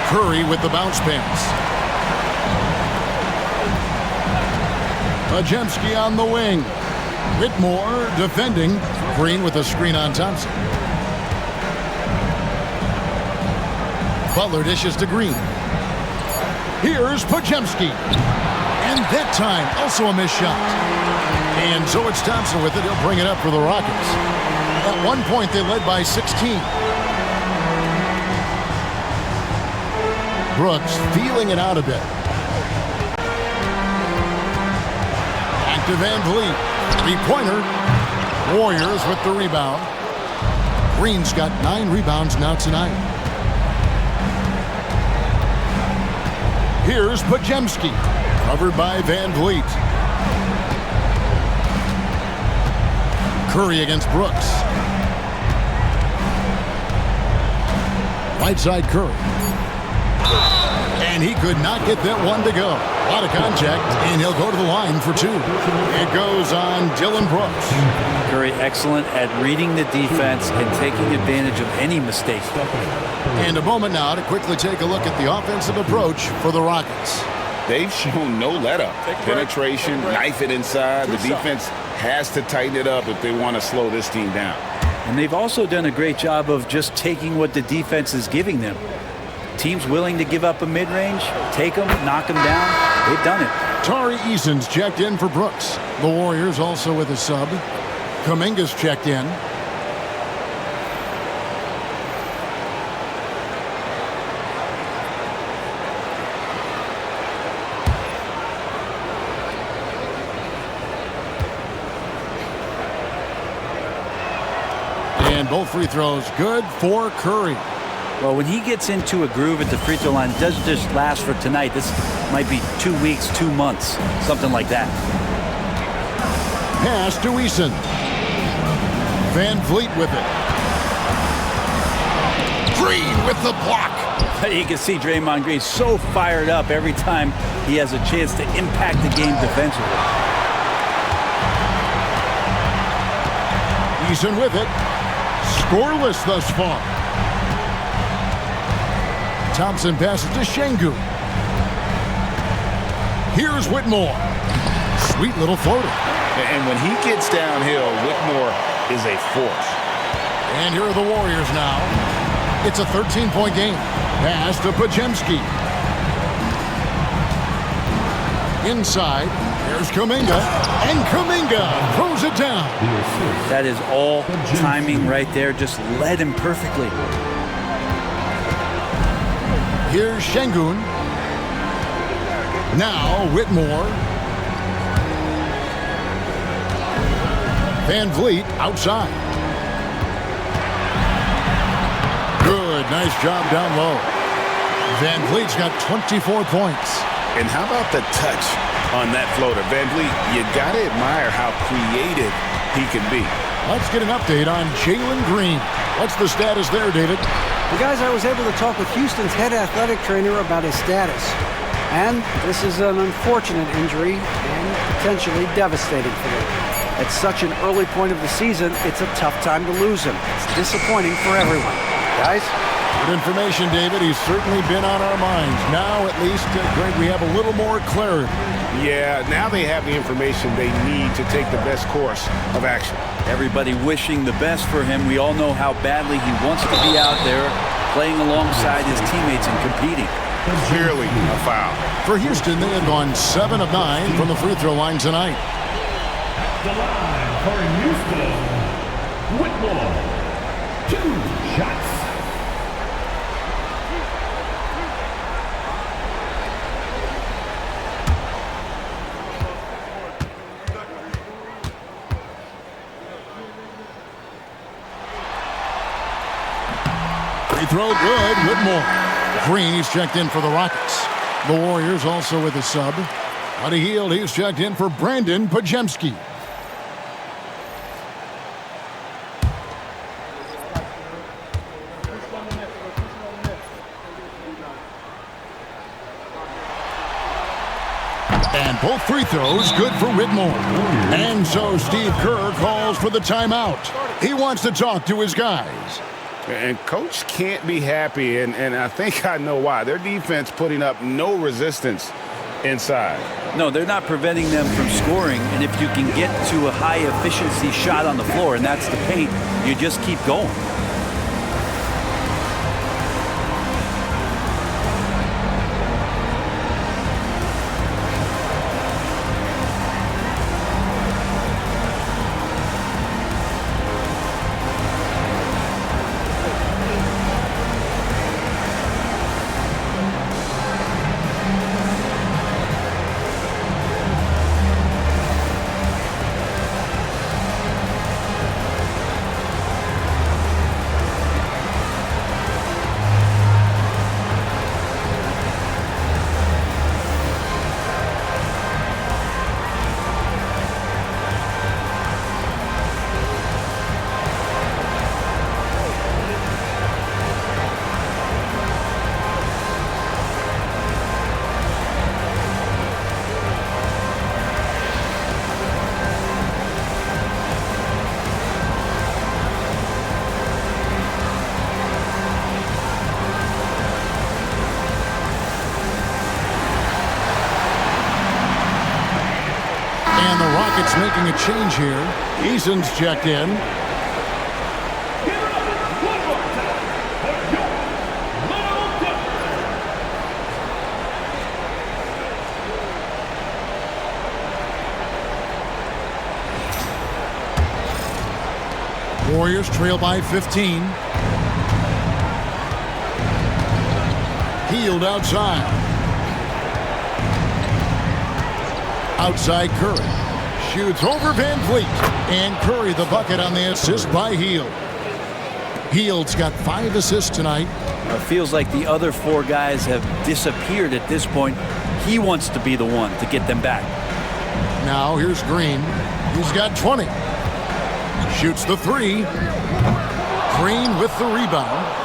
Curry with the bounce pass. Podziemski on the wing. Whitmore defending. Green with a screen on Thompson. Butler dishes to Green. Here's Podziemski. And that time, also a missed shot. And so it's Thompson with it. He'll bring it up for the Rockets. At one point, they led by 16. Brooks feeling it out a bit. Back to Van Vliet. Three-pointer. Warriors with the rebound. Green's got 9 rebounds now tonight. Here's Podziemski. Covered by Van Vliet. Curry against Brooks. Right side Curry. And he could not get that one to go. A lot of contact, and he'll go to the line for 2. It goes on Dylan Brooks. Curry excellent at reading the defense and taking advantage of any mistake. And a moment now to quickly take a look at the offensive approach for the Rockets. They've shown no let-up. Penetration, knife it inside. The defense has to tighten it up if they want to slow this team down. And they've also done a great job of just taking what the defense is giving them. Teams willing to give up a mid-range, take them, knock them down. They've done it. Tari Eason's checked in for Brooks. The Warriors also with a sub. Kuminga's checked in. And both free throws good for Curry. Well, when he gets into a groove at the free throw line, it doesn't just last for tonight. This might be 2 weeks, 2 months, something like that. Pass to Eason. Van Vliet with it. Green with the block. You can see Draymond Green so fired up every time he has a chance to impact the game defensively. Eason with it. Scoreless thus far. Thompson passes to Şengün. Here's Whitmore. Sweet little floater. And when he gets downhill, Whitmore is a force. And here are the Warriors now. It's a 13-point game. Pass to Podziemski. Inside, here's Kuminga. And Kuminga throws it down. That is all timing right there. Just led him perfectly. Here's Şengün. Now Whitmore. Van Vliet outside. Good, nice job down low. Van Vliet's got 24 points. And how about the touch on that floater? Van Vliet, you got to admire how creative he can be. Let's get an update on Jalen Green. What's the status there, David? The guys, I was able to talk with Houston's head athletic trainer about his status. And this is an unfortunate injury and potentially devastating for them. At such an early point of the season, it's a tough time to lose him. It's disappointing for everyone. Guys? Good information, David. He's certainly been on our minds. Now, at least, Greg, we have a little more clarity. Yeah, now they have the information they need to take the best course of action. Everybody wishing the best for him. We all know how badly he wants to be out there playing alongside his teammates and competing. Clearly a foul. For Houston, they have gone 7 of 9 from the free throw line tonight. The line for Houston, Whitmore. 2 shots. Free throw good, Whitmore. Green, he's checked in for the Rockets. The Warriors also with a sub. Buddy Hield, he's checked in for Brandon Podziemski. And both free throws good for Whitmore. And so Steve Kerr calls for the timeout. He wants to talk to his guys. And Coach can't be happy, and I think I know why. Their defense putting up no resistance inside. No, they're not preventing them from scoring, and if you can get to a high-efficiency shot on the floor, and that's the paint, you just keep going. Rockets making a change here. Eason's checked in. Warriors trail by 15. Hield outside. Outside Curry. Shoots over Van Vliet. And Curry the bucket on the assist by Hield. Hield's got 5 assists tonight. It feels like the other 4 guys have disappeared at this point. He wants to be the one to get them back. Now here's Green. He's got 20. Shoots the 3. Green with the rebound.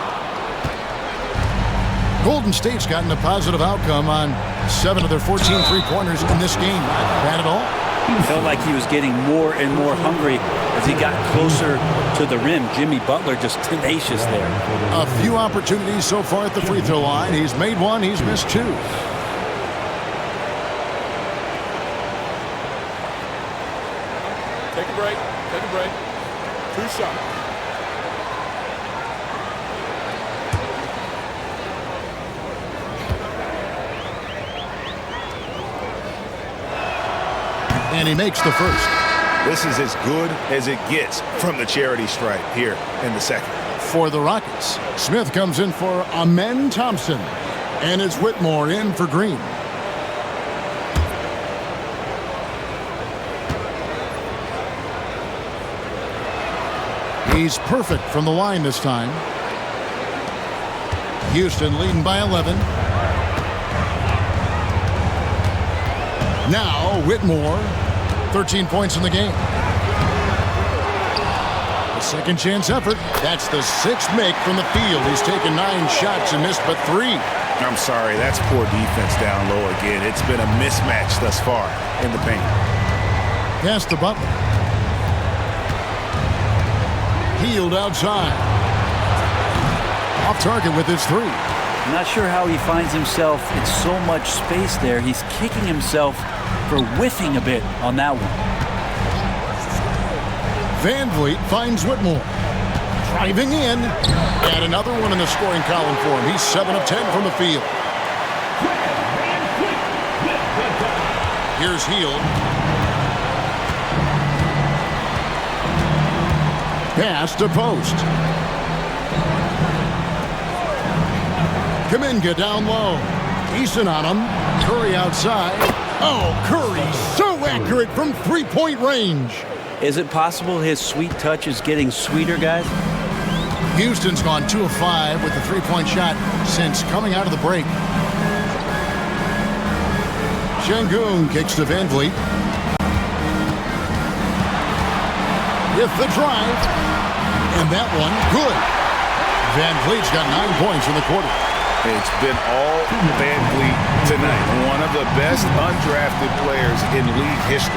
Golden State's gotten a positive outcome on 7 of their 14 three-pointers in this game. Not bad at all. Felt like he was getting more and more hungry as he got closer to the rim. Jimmy Butler just tenacious there. A few opportunities so far at the free throw line. He's made one, he's missed 2. Take a break. Take a break. 2 shots. And he makes the first. This is as good as it gets from the charity stripe here in the second. For the Rockets, Smith comes in for Amen Thompson. And it's Whitmore in for Green. He's perfect from the line this time. Houston leading by 11. Now Whitmore, 13 points in the game. A second chance effort. That's the 6th make from the field. He's taken 9 shots and missed but 3. I'm sorry, that's poor defense down low again. It's been a mismatch thus far in the paint. Pass to Butler. Healed outside. Off target with his 3. I'm not sure how he finds himself in so much space there. He's kicking himself for whiffing a bit on that one. Van Vliet finds Whitmore. Driving in. And another one in the scoring column for him. He's 7 of 10 from the field. Here's Hield. Pass to post. Kuminga down low. Eason on him. Curry outside. Oh, Curry so accurate from three-point range. Is it possible his sweet touch is getting sweeter, guys? Houston's gone 2 of 5 with the three-point shot since coming out of the break. Şengün kicks to Van Vliet. With the drive. And that one, good. Van Vliet's got 9 points in the quarter. It's been all Van Vliet tonight. One of the best undrafted players in league history.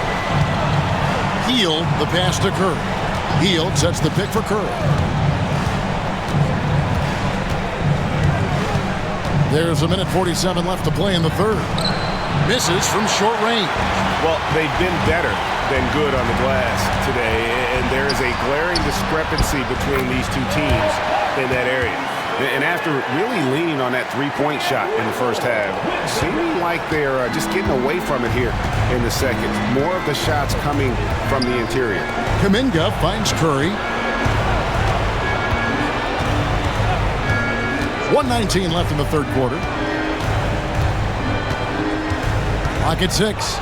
Hield the pass to Curry. Hield sets the pick for Curry. There's a minute 47 left to play in the third. Misses from short range. Well, they've been better than good on the glass today, and there is a glaring discrepancy between these two teams in that area. And after really leaning on that three-point shot in the first half, seeming like they're just getting away from it here in the second. More of the shots coming from the interior. Kuminga finds Curry. 1:19 left in the third quarter. Clock at 6.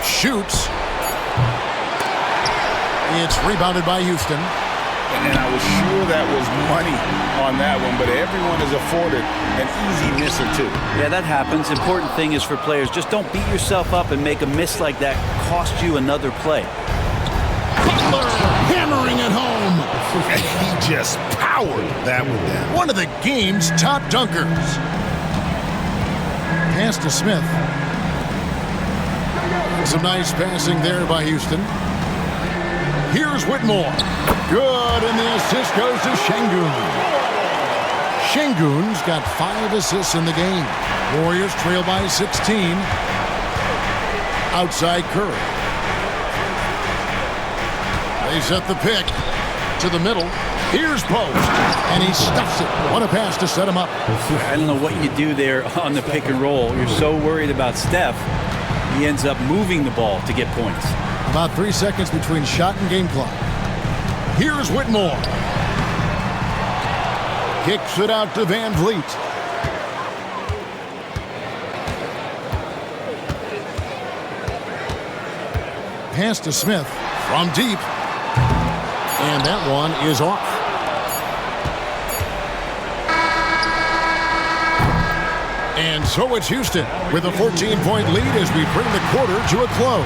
Shoots. It's rebounded by Houston. And I was sure that was money on that one, but everyone is afforded an easy miss or two. Yeah, that happens. Important thing is for players, just don't beat yourself up and make a miss like that cost you another play. Butler hammering it home. He just powered that one down. One of the game's top dunkers. Pass to Smith. Some nice passing there by Houston. Here's Whitmore. Good, and the assist goes to Şengün. Şengün's got 5 assists in the game. Warriors trail by 16. Outside Curry. They set the pick to the middle. Here's Post, and he stuffs it. What a pass to set him up. I don't know what you do there on the pick and roll. You're so worried about Steph, he ends up moving the ball to get points. About 3 seconds between shot and game clock. Here's Whitmore. Kicks it out to Van Vliet. Pass to Smith from deep. And that one is off. And so it's Houston with a 14-point lead as we bring the quarter to a close.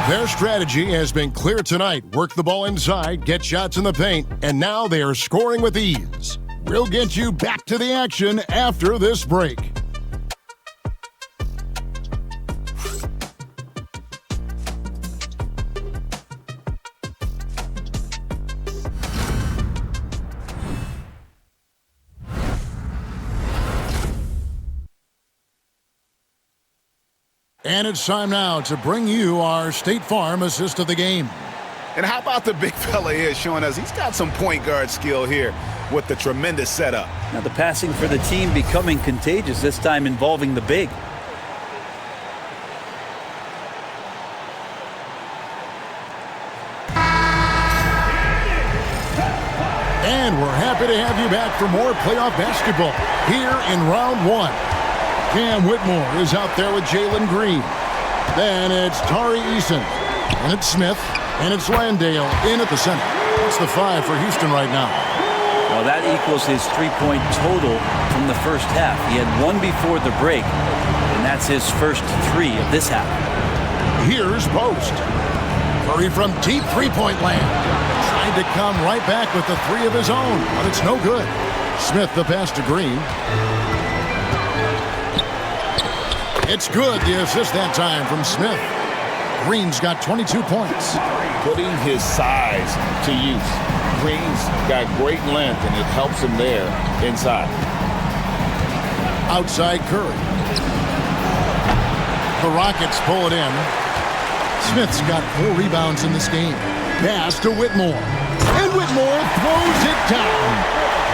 Their strategy has been clear tonight. Work the ball inside, get shots in the paint, and now they are scoring with ease. We'll get you back to the action after this break. And it's time now to bring you our State Farm assist of the game. And how about the big fella here showing us he's got some point guard skill here with the tremendous setup. Now the passing for the team becoming contagious, this time involving the big. And we're happy to have you back for more playoff basketball here in round one. Cam Whitmore is out there with Jalen Green. Then it's Tari Eason. And it's Smith. And it's Landale in at the center. It's the 5 for Houston right now. Well, that equals his three-point total from the first half. He had one before the break, and that's his first 3 of this half. Here's Post. Curry from deep three-point land. Trying to come right back with the 3 of his own, but it's no good. Smith the pass to Green. It's good, the assist that time from Smith. Green's got 22 points. Putting his size to use. Green's got great length, and it helps him there inside. Outside Curry. The Rockets pull it in. Smith's got 4 rebounds in this game. Pass to Whitmore. And Whitmore throws it down.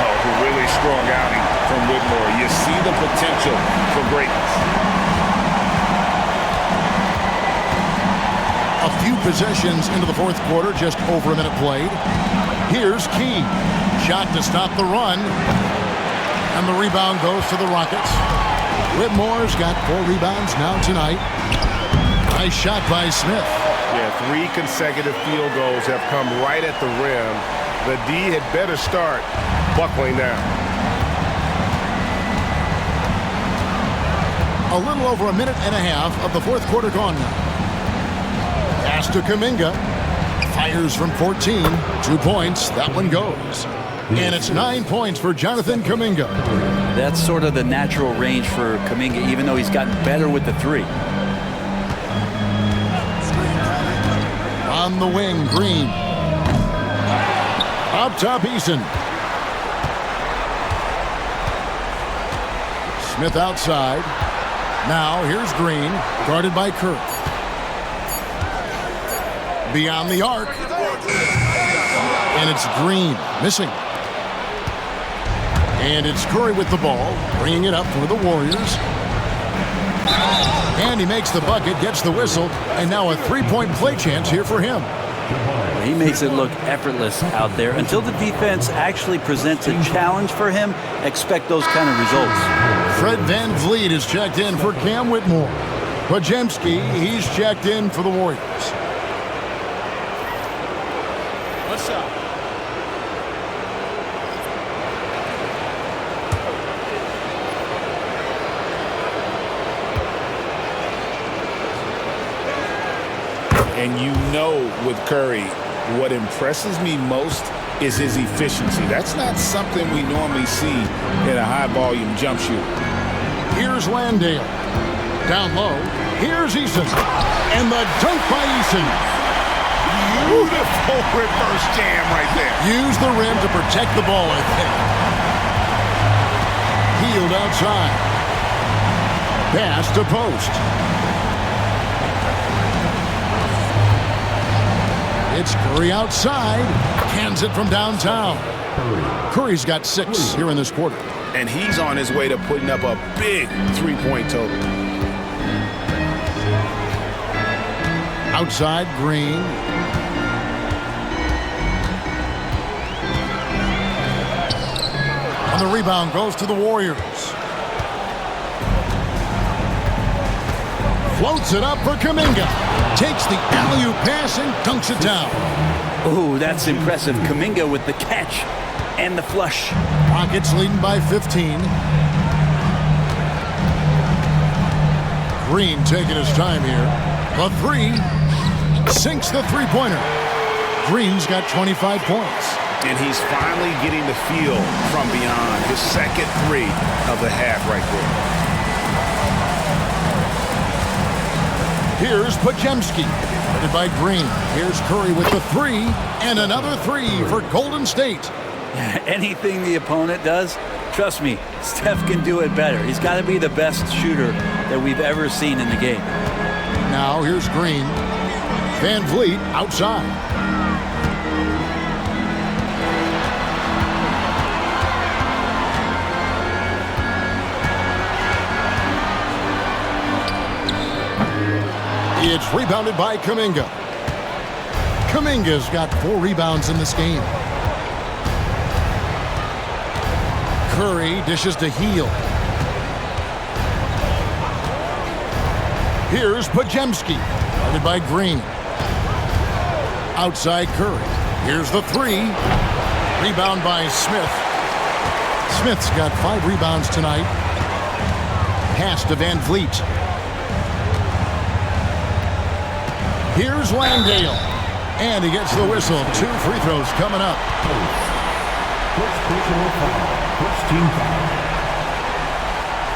Oh, a really strong outing from Whitmore. You see the potential for greatness. A few possessions into the fourth quarter, just over a minute played. Here's Key. Shot to stop the run. And the rebound goes to the Rockets. Whitmore's got 4 rebounds now tonight. Nice shot by Smith. Yeah, 3 consecutive field goals have come right at the rim. The D had better start buckling down. A little over a minute and a half of the fourth quarter gone now. Pass to Kuminga. Fires from 14. 2 points. That one goes. And it's 9 points for Jonathan Kuminga. That's sort of the natural range for Kuminga, even though he's gotten better with the 3. On the wing, Green. Up top, Eason. Smith outside. Now here's Green, guarded by Kirk. Beyond the arc. And it's Green, missing. And it's Curry with the ball, bringing it up for the Warriors. And he makes the bucket, gets the whistle, and now a 3-point play chance here for him. He makes it look effortless out there. Until the defense actually presents a challenge for him, expect those kind of results. Fred Van Vliet is checked in for Cam Whitmore. Podziemski, he's checked in for the Warriors. What's up? And you know with Curry, what impresses me most is his efficiency. That's not something we normally see in a high-volume jump shooter. Here's Landale. Down low. Here's Eason. And the dunk by Eason. Beautiful reverse jam right there. Use the rim to protect the ball, I think. Healed outside. Pass to Post. It's Curry outside. Cans it from downtown. Curry's got 6 here in this quarter. And he's on his way to putting up a big 3-point total. Outside, Green. And the rebound goes to the Warriors. Floats it up for Kuminga. Takes the alley-oop pass and dunks it down. Oh, that's impressive. Kuminga with the catch and the flush. Rockets leading by 15. Green taking his time here. The 3 sinks the 3-pointer. Green's got 25 points. And he's finally getting the feel from beyond. His second three of the half right there. Here's Pajemski, headed by Green. Here's Curry with the three, and another three for Golden State. Anything the opponent does, trust me, Steph can do it better. He's got to be the best shooter that we've ever seen in the game. Now here's Green. Van Vliet outside. It's rebounded by Kuminga. Kuminga's got 4 rebounds in this game. Curry dishes to Heel. Here's Pajemski, guarded by Green. Outside Curry. Here's the three. Rebound by Smith. Smith's got 5 rebounds tonight. Pass to Van Vliet. Here's Langdale. And he gets the whistle. 2 free throws coming up. First personal foul. First team foul.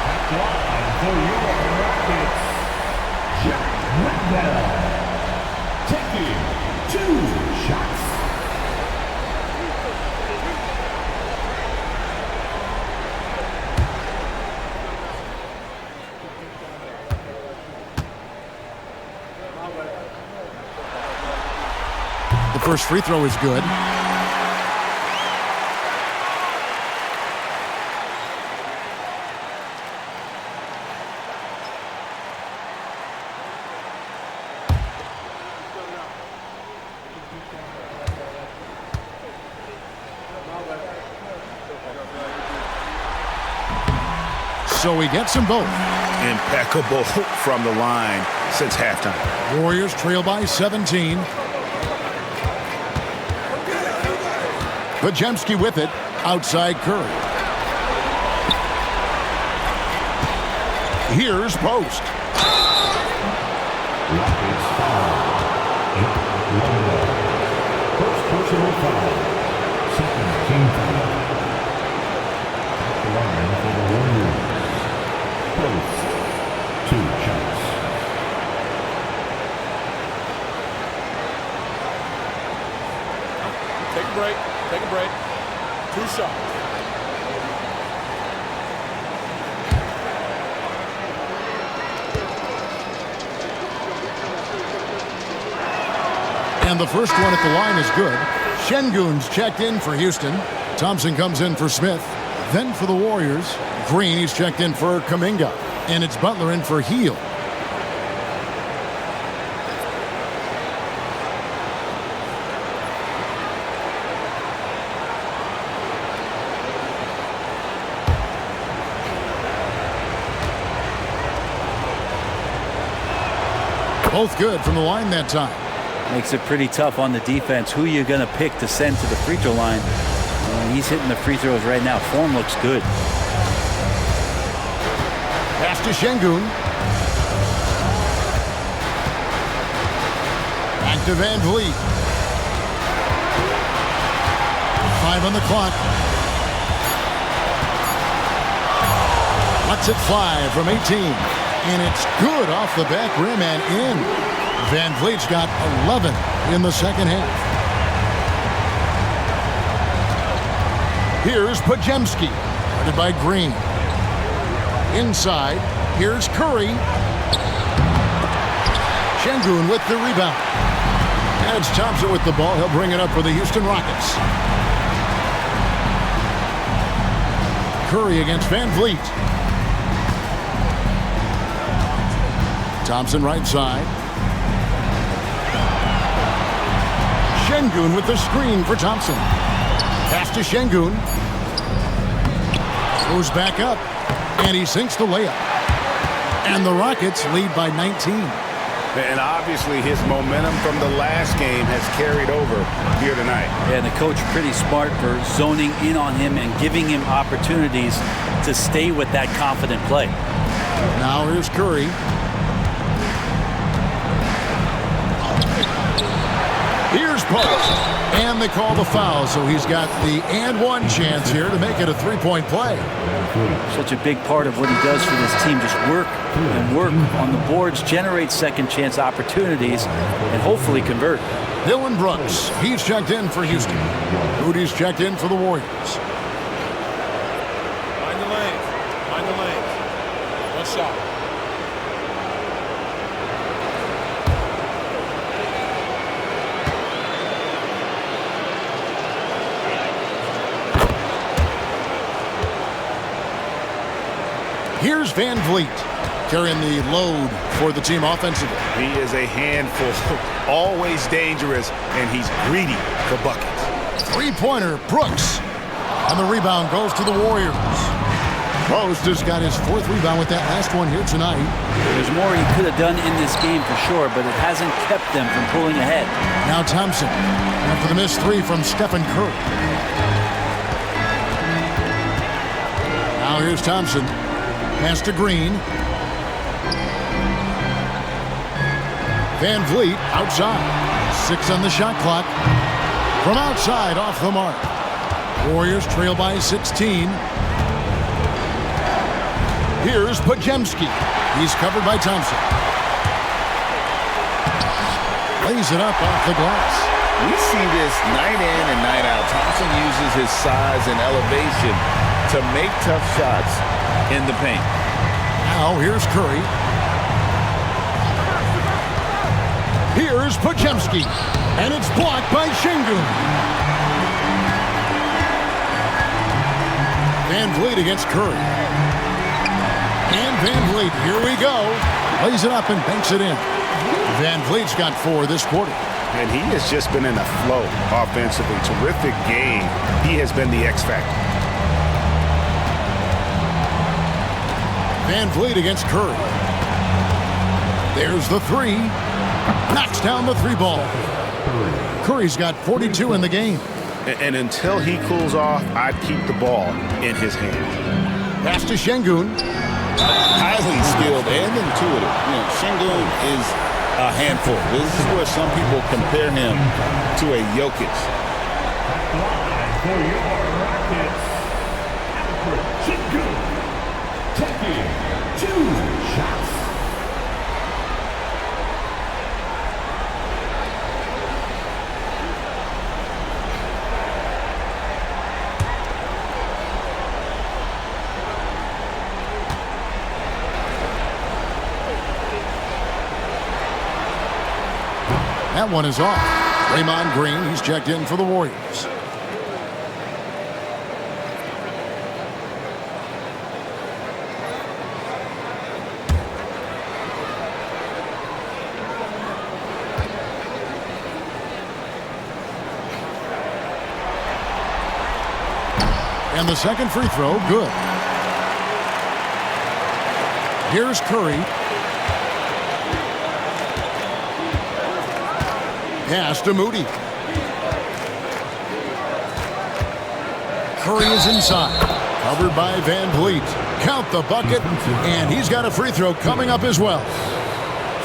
At line for your Rockets, Jack Langdale. Taking 2 shots. The first free throw is good. So he gets them both. Impeccable from the line since halftime. Warriors trail by 17. Pajemski with it, outside Curry. Here's Post. Rockets foul. First personal foul. Second team foul. At the line for the Warriors. Post. 2 shots. Take a break. Take a break. 2 shots. And the first one at the line is good. Şengün's checked in for Houston. Thompson comes in for Smith. Then for the Warriors, Green, he's checked in for Kuminga. And it's Butler in for Heel. Both good from the line that time. Makes it pretty tough on the defense. Who you're going to pick to send to the free throw line. He's hitting the free throws right now. Form looks good. Pass to Şengün. Back to Van Vliet. 5 on the clock. Lets it fly from 18. And it's good off the back rim and in. Van Vliet's got 11 in the second half. Here's Pajemski, guarded by Green. Inside, here's Curry. Şengün with the rebound. And it's Thompson with the ball. He'll bring it up for the Houston Rockets. Curry against Van Vliet. Thompson right side. Şengün with the screen for Thompson. Pass to Şengün. Goes back up. And he sinks the layup. And the Rockets lead by 19. And obviously his momentum from the last game has carried over here tonight. Yeah, the coach pretty smart for zoning in on him and giving him opportunities to stay with that confident play. Now here's Curry. Here's post. And they call the foul, so he's got the and one chance here to make it a three-point play. Such a big part of what he does for this team, just work and work on the boards, generate second chance opportunities, and hopefully convert. Dylan Brooks, he's checked in for Houston. Moody's checked in for the Warriors. Mind the lanes. Mind the lanes. One shot. Here's Van Vliet carrying the load for the team offensively. He is a handful, always dangerous, and he's greedy for buckets. Three-pointer, Brooks. And the rebound goes to the Warriors. Post has got his fourth rebound with that last one here tonight. There's more he could have done in this game for sure, but it hasn't kept them from pulling ahead. Now Thompson after the missed three from Stephen Curry. Now here's Thompson. Pass to Green. Van Vliet outside. 6 on the shot clock. From outside, off the mark. Warriors trail by 16. Here's Podziemski. He's covered by Thompson. Lays it up off the glass. We see this night in and night out. Thompson uses his size and elevation to make tough shots in the paint. Now here's Curry. Here's Podziemski. And it's blocked by Şengün. Van Vliet against Curry. And Van Vliet, here we go. Lays it up and banks it in. Van Vliet's got 4 this quarter. And he has just been in a flow offensively. Terrific game. He has been the X factor. Van Vliet against Curry. There's the three. Knocks down the three ball. Curry's got 42 in the game. And until he cools off, I'd keep the ball in his hand. Pass to Şengün. Highly skilled and intuitive. You know, Şengün is a handful. This is where some people compare him to a Jokic. For your Rockets, Şengün taking 2 shots. That one is off. Draymond Green, he's checked in for the Warriors. And the second free throw, good. Here's Curry. Pass to Moody. Curry is inside. Covered by Van Vliet. Count the bucket, and he's got a free throw coming up as well.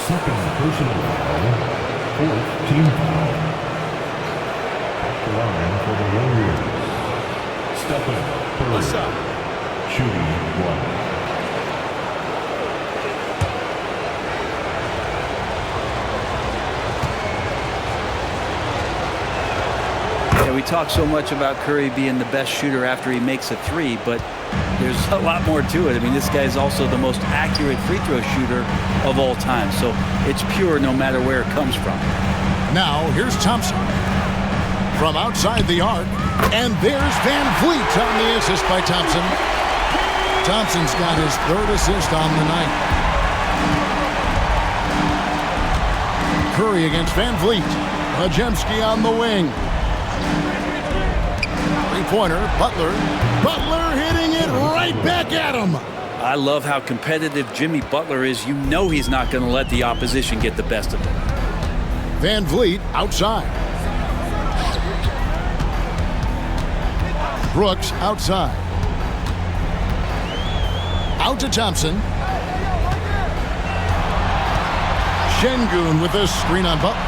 Second personal foul, 4th team foul. At the line for the Warriors, Stephen Curry, shooting 1. We talk so much about Curry being the best shooter after he makes a three, but there's a lot more to it. I mean, this guy is also the most accurate free throw shooter of all time, so it's pure no matter where it comes from. Now, here's Thompson. From outside the arc, and there's Van Vliet on the assist by Thompson. Thompson's got his 3rd assist on the night. Curry against Van Vliet. Podziemski on the wing. Three-pointer, Butler. Butler hitting it right back at him. I love how competitive Jimmy Butler is. You know he's not going to let the opposition get the best of him. Van Vliet outside. Brooks outside. Out to Thompson. Şengün with a screen on Butler.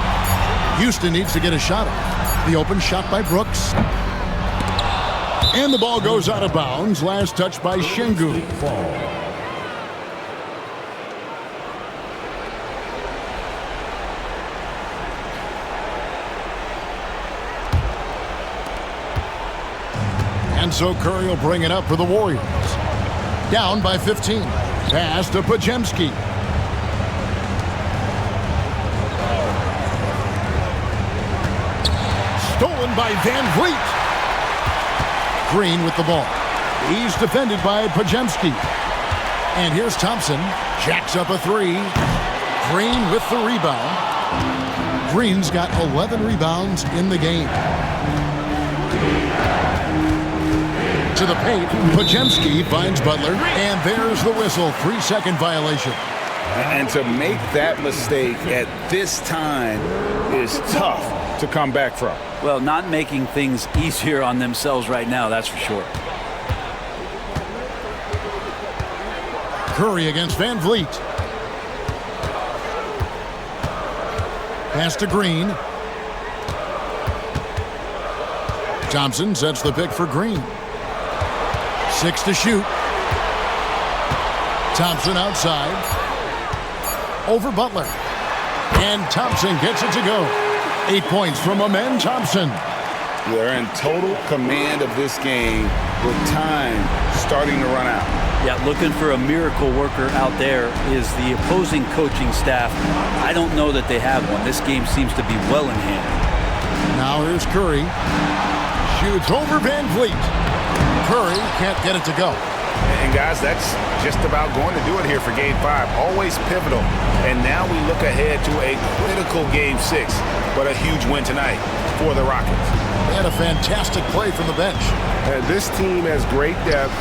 Houston needs to get a shot off. The open shot by Brooks. And the ball goes out of bounds. Last touch by Şengün. And so Curry will bring it up for the Warriors. Down by 15. Pass to Podziemski. Stolen by Van Vliet. Green with the ball. He's defended by Podziemski. And here's Thompson. Jacks up a three. Green with the rebound. Green's got 11 rebounds in the game. To the paint. Podziemski finds Butler. And there's the whistle. 3-second violation. And to make that mistake at this time is tough to come back from. Well, not making things easier on themselves right now, that's for sure. Curry against Van Vliet. Pass to Green. Thompson sets the pick for Green. 6 to shoot. Thompson outside. Over Butler. And Thompson gets it to go. 8 points from Amen Thompson. They're in total command of this game with time starting to run out. Yeah, looking for a miracle worker out there is the opposing coaching staff. I don't know that they have one. This game seems to be well in hand. Now here's Curry. Shoots over Van Vliet. Curry can't get it to go. And guys, that's just about going to do it here for Game 5. Always pivotal. And now we look ahead to a critical Game 6. But a huge win tonight for the Rockets. They had a fantastic play from the bench. And this team has great depth,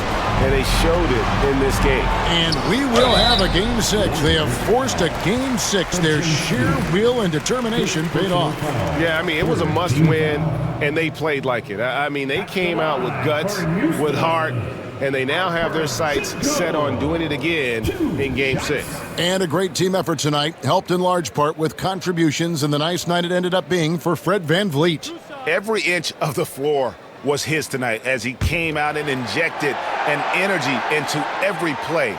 and they showed it in this game. And we will have a Game 6. They have forced a Game 6. Their sheer will and determination paid off. Yeah, I mean, it was a must-win, and they played like it. I mean, they came out with guts, with heart, and they now have their sights set on doing it again in Game 6. And a great team effort tonight, helped in large part with contributions, and the nice night it ended up being for Fred Van Vliet. Every inch of the floor was his tonight as he came out and injected an energy into every play.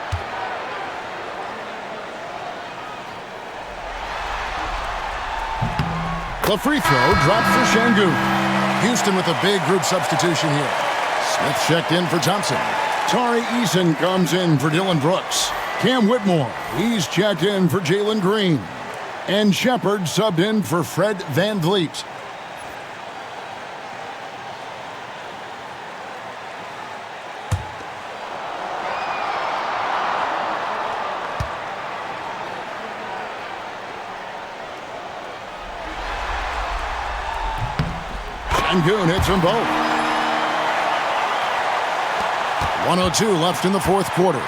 The free throw dropped for Şengün. Houston with a big group substitution here. Smith checked in for Thompson. Tari Eason comes in for Dylan Brooks. Cam Whitmore, he's checked in for Jalen Green. And Shepard subbed in for Fred Van Vliet. Şengün hits them both. 1:02 left in the fourth quarter.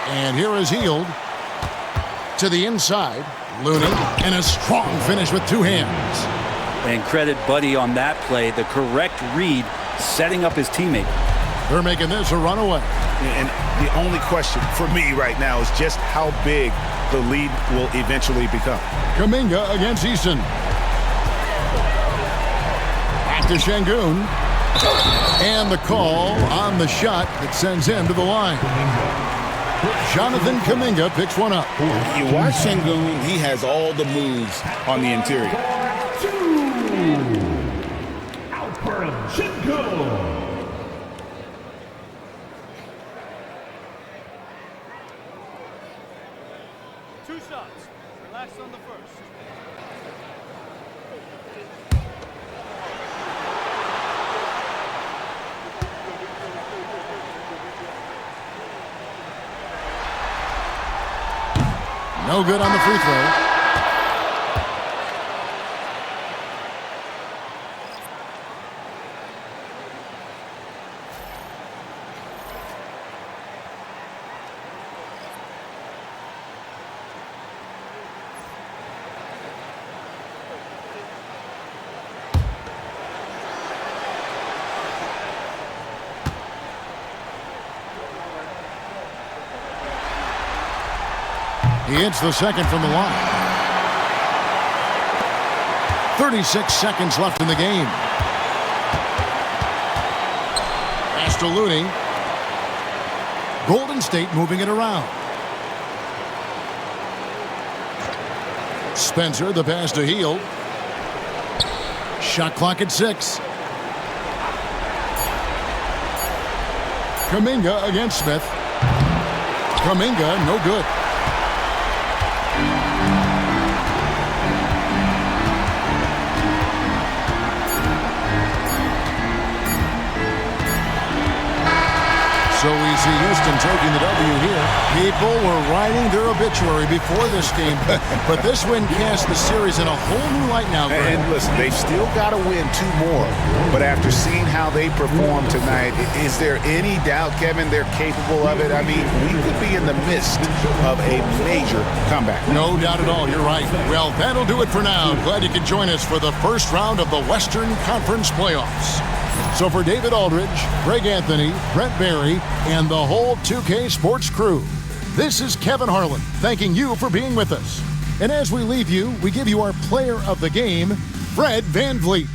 And here is Hield to the inside. Looney, and a strong finish with two hands. And credit Buddy on that play, the correct read, setting up his teammate. They're making this a runaway. And the only question for me right now is just how big the lead will eventually become. Kuminga against Eason. Back to Şengün. And the call on the shot that sends him to the line. Jonathan Kuminga picks one up. You watch Şengün, he has all the moves on the interior. Alperen Şengün. Two shots. Relax on the first. No good on the free throw. He hits the second from the line. 36 seconds left in the game. Pass to Looney. Golden State moving it around. Spencer, the pass to Hield. Shot clock at 6. Kuminga against Smith. Kuminga, no good. So we see Houston taking the W here. People were writing their obituary before this game, but this win cast the series in a whole new light now, Greg. And listen, they've still got to win 2 more. But after seeing how they performed tonight, is there any doubt, Kevin, they're capable of it? I mean, we could be in the midst of a major comeback. No doubt at all. You're right. Well, that'll do it for now. Glad you could join us for the first round of the Western Conference playoffs. So for David Aldridge, Greg Anthony, Brent Barry, and the whole 2K Sports crew, this is Kevin Harlan thanking you for being with us. And as we leave you, we give you our player of the game, Fred VanVleet.